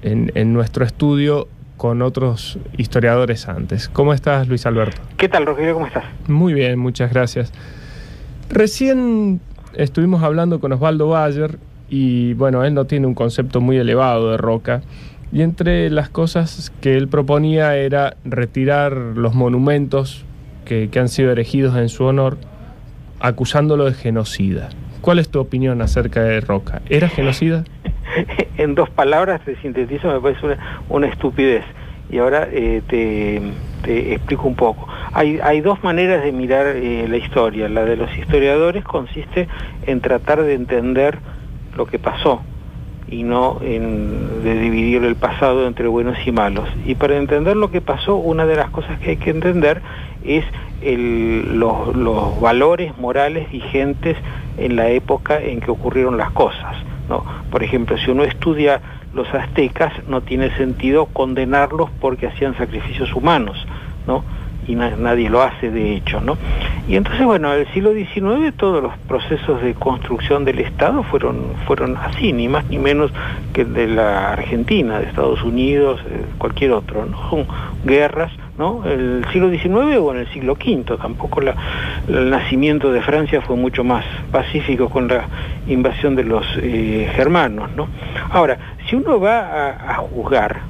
en nuestro estudio con otros historiadores antes. ¿Cómo estás, Luis Alberto? ¿Qué tal, Rogelio? ¿Cómo estás? Muy bien, muchas gracias. Recién estuvimos hablando con Osvaldo Bayer y, bueno, él no tiene un concepto muy elevado de Roca, y entre las cosas que él proponía era retirar los monumentos que han sido erigidos en su honor, acusándolo de genocida. ¿Cuál es tu opinión acerca de Roca? ¿Era genocida? En 2 palabras te sintetizo, me parece una estupidez. Y ahora te explico un poco. Hay 2 maneras de mirar la historia. La de los historiadores consiste en tratar de entender lo que pasó y no de dividir el pasado entre buenos y malos. Y para entender lo que pasó, una de las cosas que hay que entender es los valores morales vigentes en la época en que ocurrieron las cosas, ¿no? Por ejemplo, si uno estudia los aztecas, no tiene sentido condenarlos porque hacían sacrificios humanos, ¿no? Y nadie lo hace, de hecho, ¿no? Y entonces, bueno, en el siglo XIX todos los procesos de construcción del Estado fueron así, ni más ni menos que el de la Argentina, de Estados Unidos, cualquier otro, ¿no? Son guerras, ¿no? El siglo XIX o en el siglo V, tampoco el nacimiento de Francia fue mucho más pacífico con la invasión de los germanos, ¿no? Ahora, si uno va a juzgar,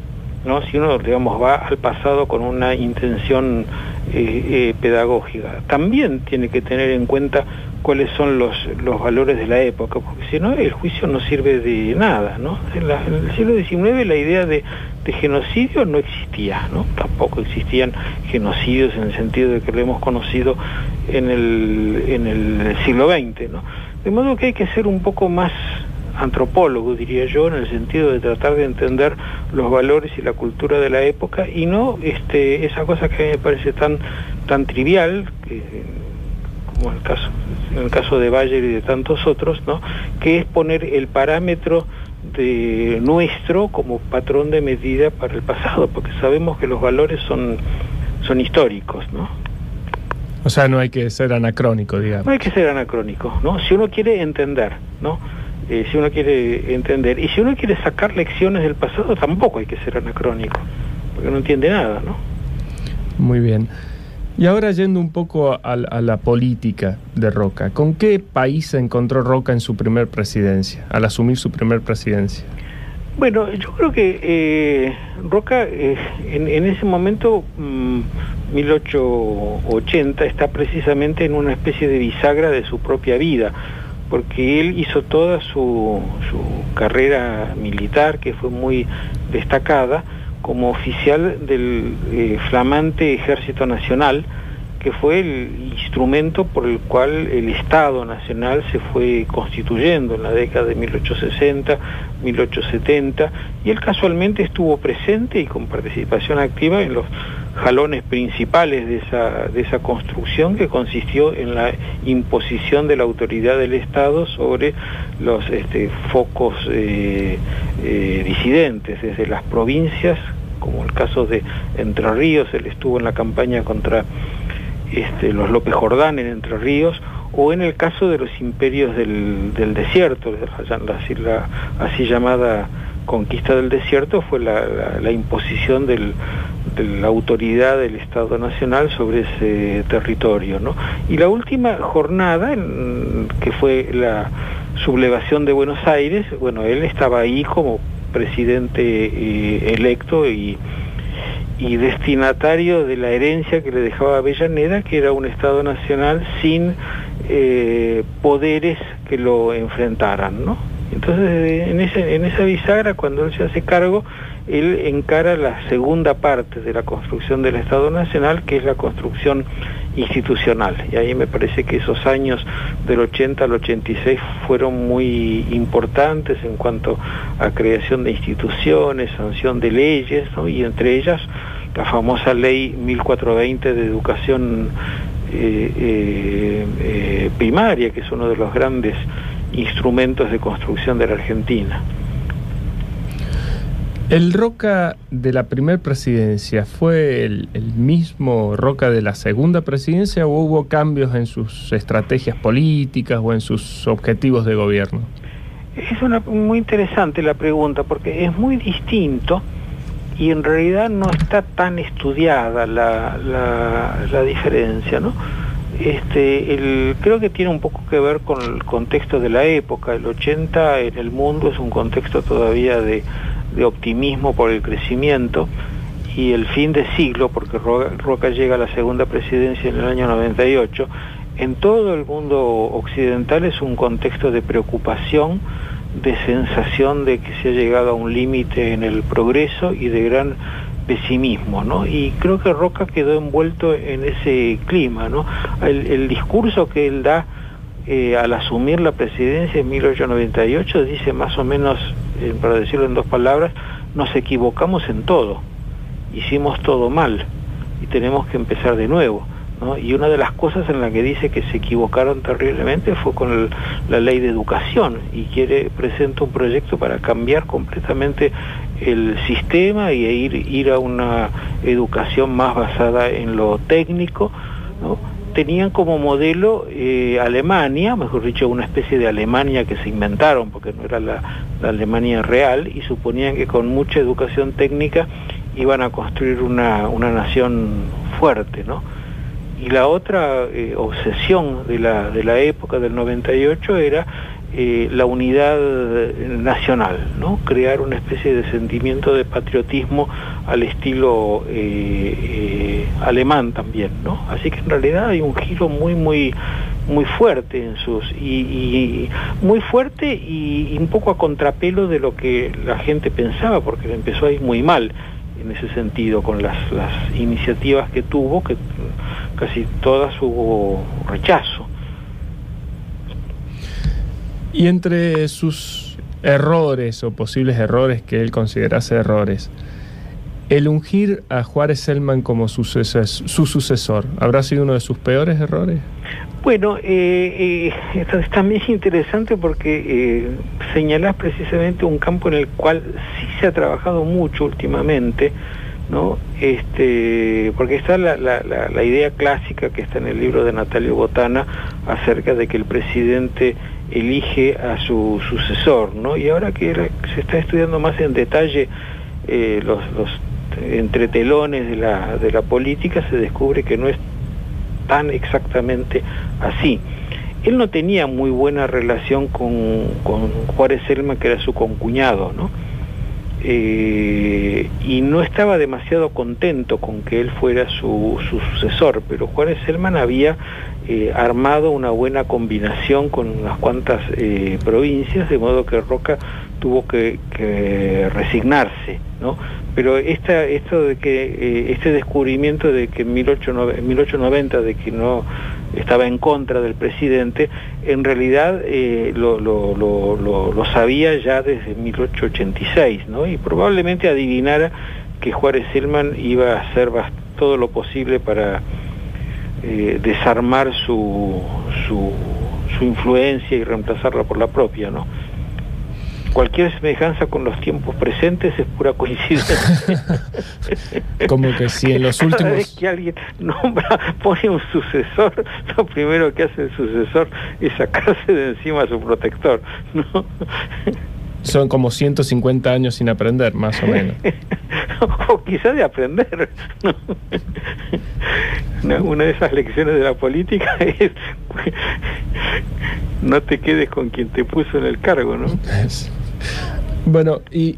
¿no? Si uno, digamos, va al pasado con una intención pedagógica, también tiene que tener en cuenta cuáles son los valores de la época, porque si no, el juicio no sirve de nada, ¿no? En el siglo XIX la idea de genocidio no existía, ¿no? Tampoco existían genocidios en el sentido de que lo hemos conocido en el siglo XX, ¿no? De modo que hay que ser un poco más antropólogo, diría yo, en el sentido de tratar de entender los valores y la cultura de la época, y no esa cosa que a mí me parece tan trivial, como en el caso de Bayer y de tantos otros, ¿no? Que es poner el parámetro de nuestro como patrón de medida para el pasado, porque sabemos que los valores son históricos, ¿no? O sea, no hay que ser anacrónico, digamos. No hay que ser anacrónico, ¿no? Si uno quiere entender, ¿no? Si uno quiere entender, y si uno quiere sacar lecciones del pasado, tampoco hay que ser anacrónico, porque no entiende nada, ¿no? Muy bien. Y ahora yendo un poco a la política de Roca, ¿con qué país se encontró Roca en su primer presidencia, al asumir su primer presidencia? Bueno, yo creo que Roca en ese momento, 1880, está precisamente en una especie de bisagra de su propia vida, porque él hizo toda su carrera militar, que fue muy destacada, como oficial del flamante Ejército Nacional, que fue el instrumento por el cual el Estado Nacional se fue constituyendo en la década de 1860, 1870, y él casualmente estuvo presente y con participación activa en los jalones principales de esa construcción, que consistió en la imposición de la autoridad del Estado sobre los focos disidentes, desde las provincias, como el caso de Entre Ríos. Él estuvo en la campaña contra los López Jordán en Entre Ríos, o en el caso de los imperios del desierto, la así llamada conquista del desierto, fue la imposición de la autoridad del Estado Nacional sobre ese territorio, ¿no? Y la última jornada, que fue la sublevación de Buenos Aires, bueno, él estaba ahí como presidente electo y destinatario de la herencia que le dejaba Avellaneda, que era un Estado Nacional sin poderes que lo enfrentaran, ¿no? Entonces, en esa bisagra, cuando él se hace cargo, él encara la segunda parte de la construcción del Estado Nacional, que es la construcción institucional. Y ahí me parece que esos años del 80 al 86 fueron muy importantes en cuanto a creación de instituciones, sanción de leyes, ¿no? Y entre ellas la famosa ley 1420 de educación primaria, que es uno de los grandes instrumentos de construcción de la Argentina. ¿El Roca de la primera presidencia fue el mismo Roca de la segunda presidencia, o hubo cambios en sus estrategias políticas o en sus objetivos de gobierno? Es muy interesante la pregunta, porque es muy distinto y en realidad no está tan estudiada la diferencia, ¿no? Creo que tiene un poco que ver con el contexto de la época. El 80 en el mundo es un contexto todavía de optimismo por el crecimiento, y el fin de siglo, porque Roca llega a la segunda presidencia en el año 98, en todo el mundo occidental es un contexto de preocupación, de sensación de que se ha llegado a un límite en el progreso y de gran pesimismo, ¿no? Y creo que Roca quedó envuelto en ese clima, ¿no? El discurso que él da al asumir la presidencia en 1898 dice más o menos, para decirlo en dos palabras, nos equivocamos en todo, hicimos todo mal y tenemos que empezar de nuevo, ¿no? Y una de las cosas en la que dice que se equivocaron terriblemente fue con la ley de educación, y presenta un proyecto para cambiar completamente el sistema y ir a una educación más basada en lo técnico, ¿no? Tenían como modelo Alemania, mejor dicho, una especie de Alemania que se inventaron, porque no era la Alemania real, y suponían que con mucha educación técnica iban a construir una nación fuerte, ¿no? Y la otra obsesión de la época del 98 era la unidad nacional, ¿no? Crear una especie de sentimiento de patriotismo al estilo alemán también, ¿no? Así que en realidad hay un giro muy fuerte en muy fuerte y un poco a contrapelo de lo que la gente pensaba, porque le empezó a ir muy mal en ese sentido con las iniciativas que tuvo, que casi todas hubo rechazo. Y entre sus errores o posibles errores que él considerase errores, el ungir a Juárez Celman como su sucesor, ¿habrá sido uno de sus peores errores? Bueno, también es interesante porque señalás precisamente un campo en el cual sí se ha trabajado mucho últimamente, ¿no? Porque está la idea clásica que está en el libro de Natalio Botana acerca de que el presidente elige a su sucesor, ¿no? Y ahora que se está estudiando más en detalle los entretelones de la política, se descubre que no es tan exactamente así. Él no tenía muy buena relación con Juárez Celman, que era su concuñado, ¿no? Y no estaba demasiado contento con que él fuera su sucesor, pero Juárez Celman había armado una buena combinación con unas cuantas provincias, de modo que Roca tuvo que resignarse, ¿no? Pero esto de que este descubrimiento de que en 1890 de que no estaba en contra del presidente, en realidad lo sabía ya desde 1886, ¿no? Y probablemente adivinara que Juárez Celman iba a hacer todo lo posible para desarmar su influencia y reemplazarla por la propia, ¿no? Cualquier semejanza con los tiempos presentes es pura coincidencia. Como que si en los últimos... Cada vez que alguien pone un sucesor, lo primero que hace el sucesor es sacarse de encima a su protector, ¿no? Son como 150 años sin aprender, más o menos. O quizás de aprender, ¿no? Una de esas lecciones de la política es no te quedes con quien te puso en el cargo, ¿no? Bueno, y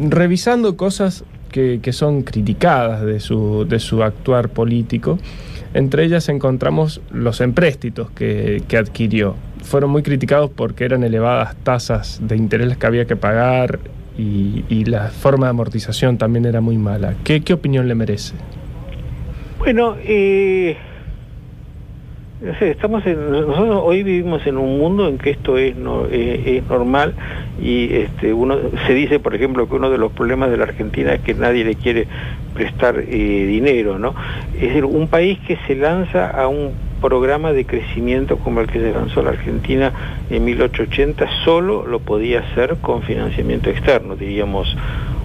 revisando cosas que son criticadas de su actuar político, entre ellas encontramos los empréstitos que adquirió. Fueron muy criticados porque eran elevadas tasas de interés que había que pagar y la forma de amortización también era muy mala. ¿Qué opinión le merece? Bueno, no sé, nosotros hoy vivimos en un mundo en que esto es normal y uno se dice, por ejemplo, que uno de los problemas de la Argentina es que nadie le quiere prestar dinero, ¿no? Es decir, un país que se lanza a un programa de crecimiento como el que se lanzó la Argentina en 1880 solo lo podía hacer con financiamiento externo, diríamos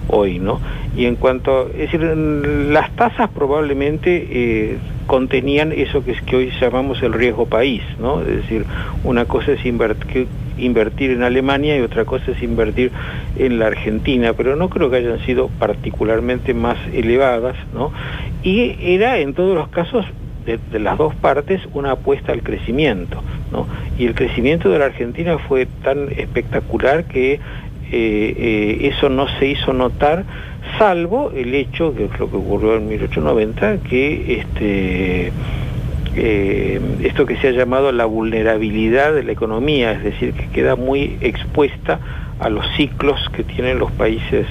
hoy, ¿no? Y en cuanto, es decir, las tasas probablemente contenían eso que hoy llamamos el riesgo país, ¿no? Es decir, una cosa es invertir en Alemania y otra cosa es invertir en la Argentina, pero no creo que hayan sido particularmente más elevadas, ¿no? Y era en todos los casos de las dos partes una apuesta al crecimiento, ¿no? Y el crecimiento de la Argentina fue tan espectacular que eso no se hizo notar, salvo el hecho, que es lo que ocurrió en 1890, que esto que se ha llamado la vulnerabilidad de la economía, es decir, que queda muy expuesta a los ciclos que tienen los países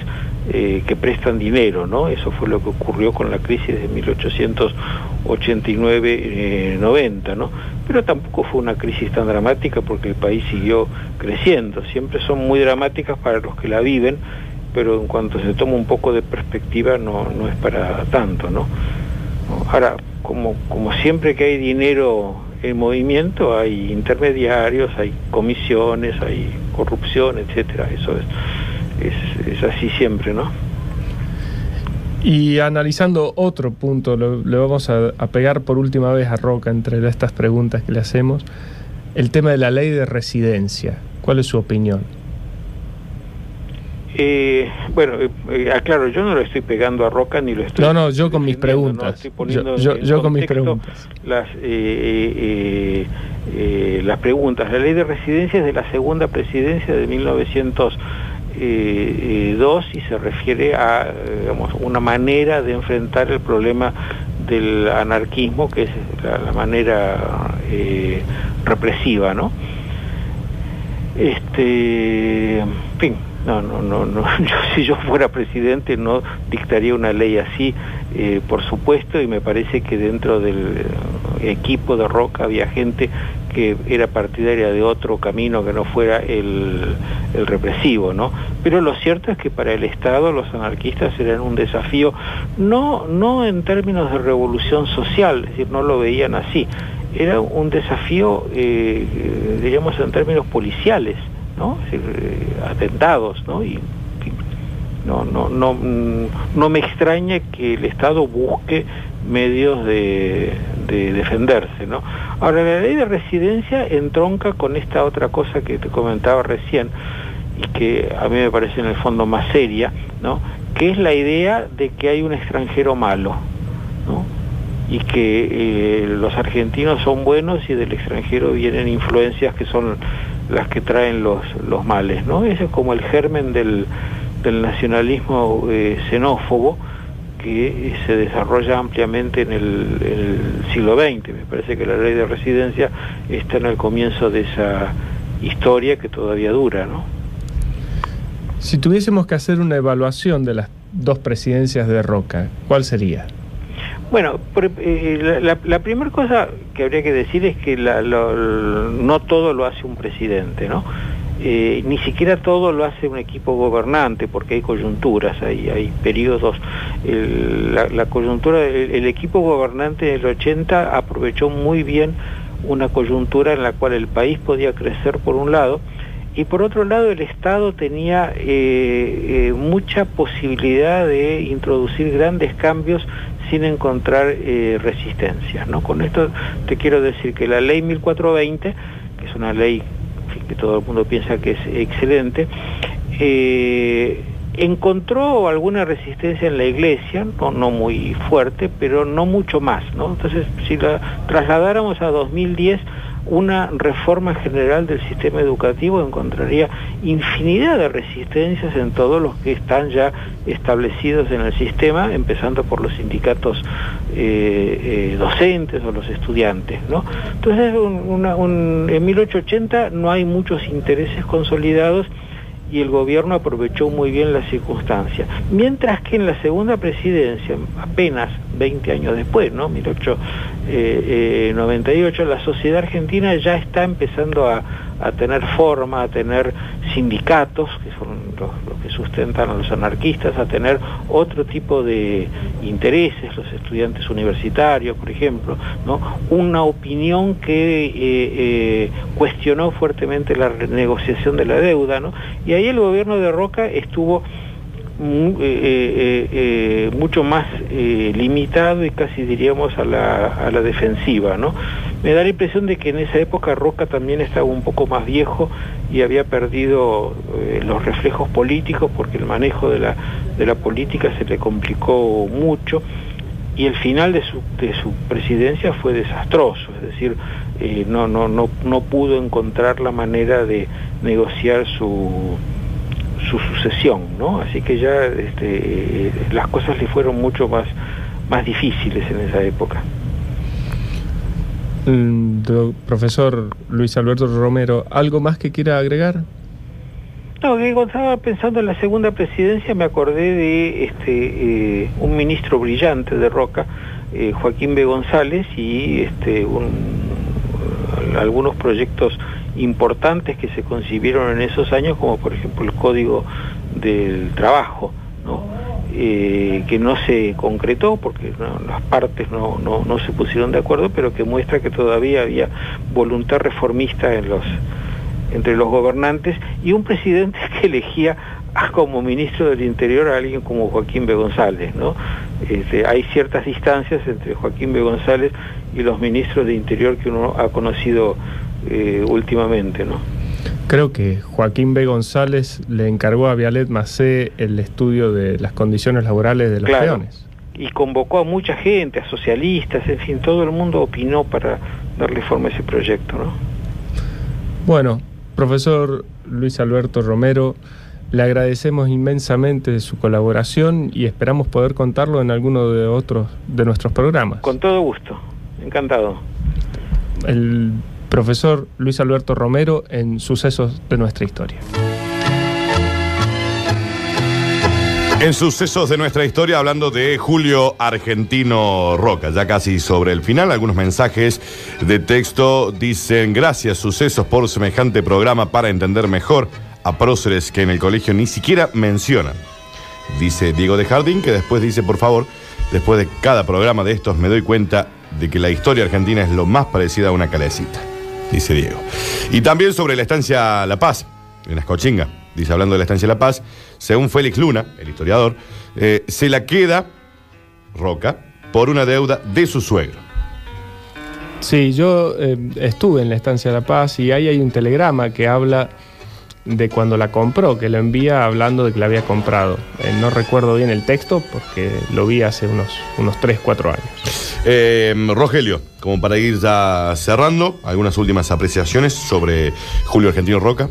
que prestan dinero, ¿no? Eso fue lo que ocurrió con la crisis de 1889-90, ¿no? Pero tampoco fue una crisis tan dramática porque el país siguió creciendo. Siempre son muy dramáticas para los que la viven, pero en cuanto se toma un poco de perspectiva no es para tanto, ¿no? Ahora, como siempre que hay dinero en movimiento, hay intermediarios, hay comisiones, hay corrupción, etcétera. Eso es así siempre, ¿no? Y analizando otro punto, le vamos a pegar por última vez a Roca entre estas preguntas que le hacemos, el tema de la ley de residencia. ¿Cuál es su opinión? Aclaro, yo no lo estoy pegando a Roca ni lo estoy... No, yo con mis preguntas. ¿No? Yo con mis preguntas. Las preguntas. La ley de residencia es de la segunda presidencia de 1902 y se refiere a una manera de enfrentar el problema del anarquismo, que es la manera represiva, ¿no? En fin, no, si yo fuera presidente no dictaría una ley así, por supuesto, y me parece que dentro del equipo de Roca había gente que era partidaria de otro camino que no fuera el represivo, ¿no? Pero lo cierto es que para el Estado los anarquistas eran un desafío, no en términos de revolución social, es decir, no lo veían así, era un desafío, diríamos, en términos policiales, ¿no? Es decir, atentados, ¿no? Y no me extraña que el Estado busque medios de defenderse, ¿no? Ahora, la ley de residencia entronca con esta otra cosa que te comentaba recién y que a mí me parece en el fondo más seria, ¿no? Que es la idea de que hay un extranjero malo, ¿no? Y que los argentinos son buenos y del extranjero vienen influencias que son las que traen los males, ¿no? Ese es como el germen del nacionalismo xenófobo, que se desarrolla ampliamente en el siglo XX. Me parece que la ley de residencia está en el comienzo de esa historia que todavía dura, ¿no? Si tuviésemos que hacer una evaluación de las dos presidencias de Roca, ¿cuál sería? Bueno, la primera cosa que habría que decir es que no todo lo hace un presidente, ¿no? Ni siquiera todo lo hace un equipo gobernante, porque hay coyunturas, hay periodos. La coyuntura, el equipo gobernante del 80 aprovechó muy bien una coyuntura en la cual el país podía crecer por un lado, y por otro lado el Estado tenía mucha posibilidad de introducir grandes cambios sin encontrar resistencia, ¿no? Con esto te quiero decir que la ley 1420, que es una ley que todo el mundo piensa que es excelente, encontró alguna resistencia en la Iglesia, no muy fuerte, pero no mucho más, ¿no? Entonces, si la trasladáramos a 2010, una reforma general del sistema educativo encontraría infinidad de resistencias en todos los que están ya establecidos en el sistema, empezando por los sindicatos docentes o los estudiantes, ¿no? Entonces, en 1880 no hay muchos intereses consolidados y el gobierno aprovechó muy bien la circunstancia. Mientras que en la segunda presidencia, apenas 20 años después, ¿no? 1898, la sociedad argentina ya está empezando a tener forma, a tener sindicatos, que son los que sustentan a los anarquistas, a tener otro tipo de intereses, los estudiantes universitarios, por ejemplo, ¿no? Una opinión que cuestionó fuertemente la renegociación de la deuda, ¿no? Y ahí el gobierno de Roca estuvo mucho más limitado y casi diríamos a la defensiva, ¿no? Me da la impresión de que en esa época Roca también estaba un poco más viejo y había perdido los reflejos políticos, porque el manejo de la política se le complicó mucho, y el final de su presidencia fue desastroso, es decir, no pudo encontrar la manera de negociar su sucesión, ¿no? Así que ya las cosas le fueron mucho más difíciles en esa época. Profesor Luis Alberto Romero, ¿algo más que quiera agregar? No, que cuando estaba pensando en la segunda presidencia me acordé de un ministro brillante de Roca, Joaquín B. González, y algunos proyectos importantes que se concibieron en esos años, como por ejemplo el Código del Trabajo, ¿no? Que no se concretó porque las partes no se pusieron de acuerdo, pero que muestra que todavía había voluntad reformista entre los gobernantes, y un presidente que elegía como ministro del Interior a alguien como Joaquín B. González, ¿no? Hay ciertas distancias entre Joaquín B. González y los ministros de Interior que uno ha conocido últimamente, ¿no? Creo que Joaquín B. González le encargó a Vialet Macé el estudio de las condiciones laborales de los peones. Y convocó a mucha gente, a socialistas, en fin, todo el mundo opinó para darle forma a ese proyecto, ¿no? Bueno, profesor Luis Alberto Romero, le agradecemos inmensamente su colaboración y esperamos poder contarlo en alguno de otros de nuestros programas. Con todo gusto, encantado. El profesor Luis Alberto Romero en Sucesos de Nuestra Historia. En Sucesos de Nuestra Historia, hablando de Julio Argentino Roca, ya casi sobre el final, algunos mensajes de texto dicen: gracias Sucesos por semejante programa para entender mejor a próceres que en el colegio ni siquiera mencionan. Dice Diego de Jardín, que después dice: por favor, después de cada programa de estos me doy cuenta de que la historia argentina es lo más parecida a una calecita, dice Diego. Y también sobre la estancia La Paz, en Ascochinga, dice, hablando de la estancia La Paz, según Félix Luna, el historiador, se la queda Roca por una deuda de su suegro. Sí, yo estuve en la estancia La Paz y ahí hay un telegrama que habla de cuando la compró, que lo envía hablando de que la había comprado. No recuerdo bien el texto porque lo vi hace unos 3, 4 años. Rogelio, como para ir ya cerrando, algunas últimas apreciaciones sobre Julio Argentino Roca.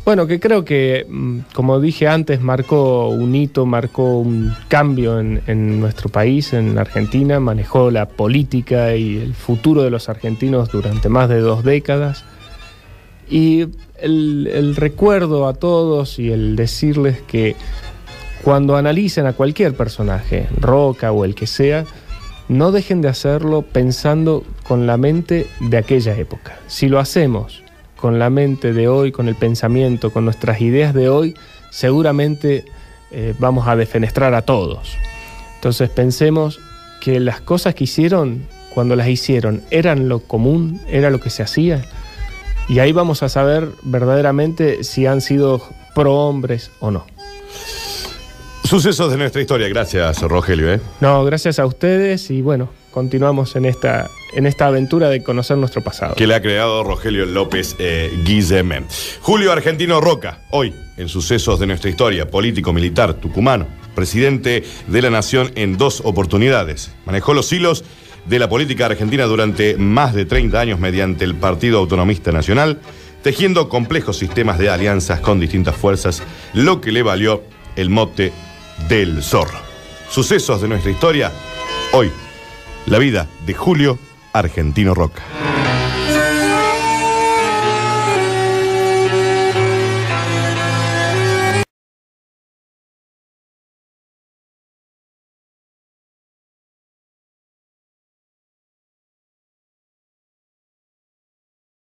Bueno, que creo que, como dije antes, marcó un hito, marcó un cambio en nuestro país, en Argentina, manejó la política y el futuro de los argentinos durante más de 2 décadas. Y el recuerdo a todos y el decirles que cuando analicen a cualquier personaje, Roca o el que sea, no dejen de hacerlo pensando con la mente de aquella época. Si lo hacemos con la mente de hoy, con el pensamiento, con nuestras ideas de hoy, seguramente vamos a defenestrar a todos. Entonces pensemos que las cosas que hicieron, cuando las hicieron, eran lo común, era lo que se hacía, y ahí vamos a saber verdaderamente si han sido prohombres o no. Sucesos de nuestra historia. Gracias, Rogelio. No, gracias a ustedes y bueno, continuamos en esta aventura de conocer nuestro pasado. Que le ha creado Rogelio López Guillem. Julio Argentino Roca, hoy en Sucesos de nuestra historia, político, militar, tucumano, presidente de la Nación en 2 oportunidades. Manejó los hilos de la política argentina durante más de 30 años mediante el Partido Autonomista Nacional, tejiendo complejos sistemas de alianzas con distintas fuerzas, lo que le valió el mote del Zorro. Sucesos de nuestra historia, hoy, la vida de Julio Argentino Roca.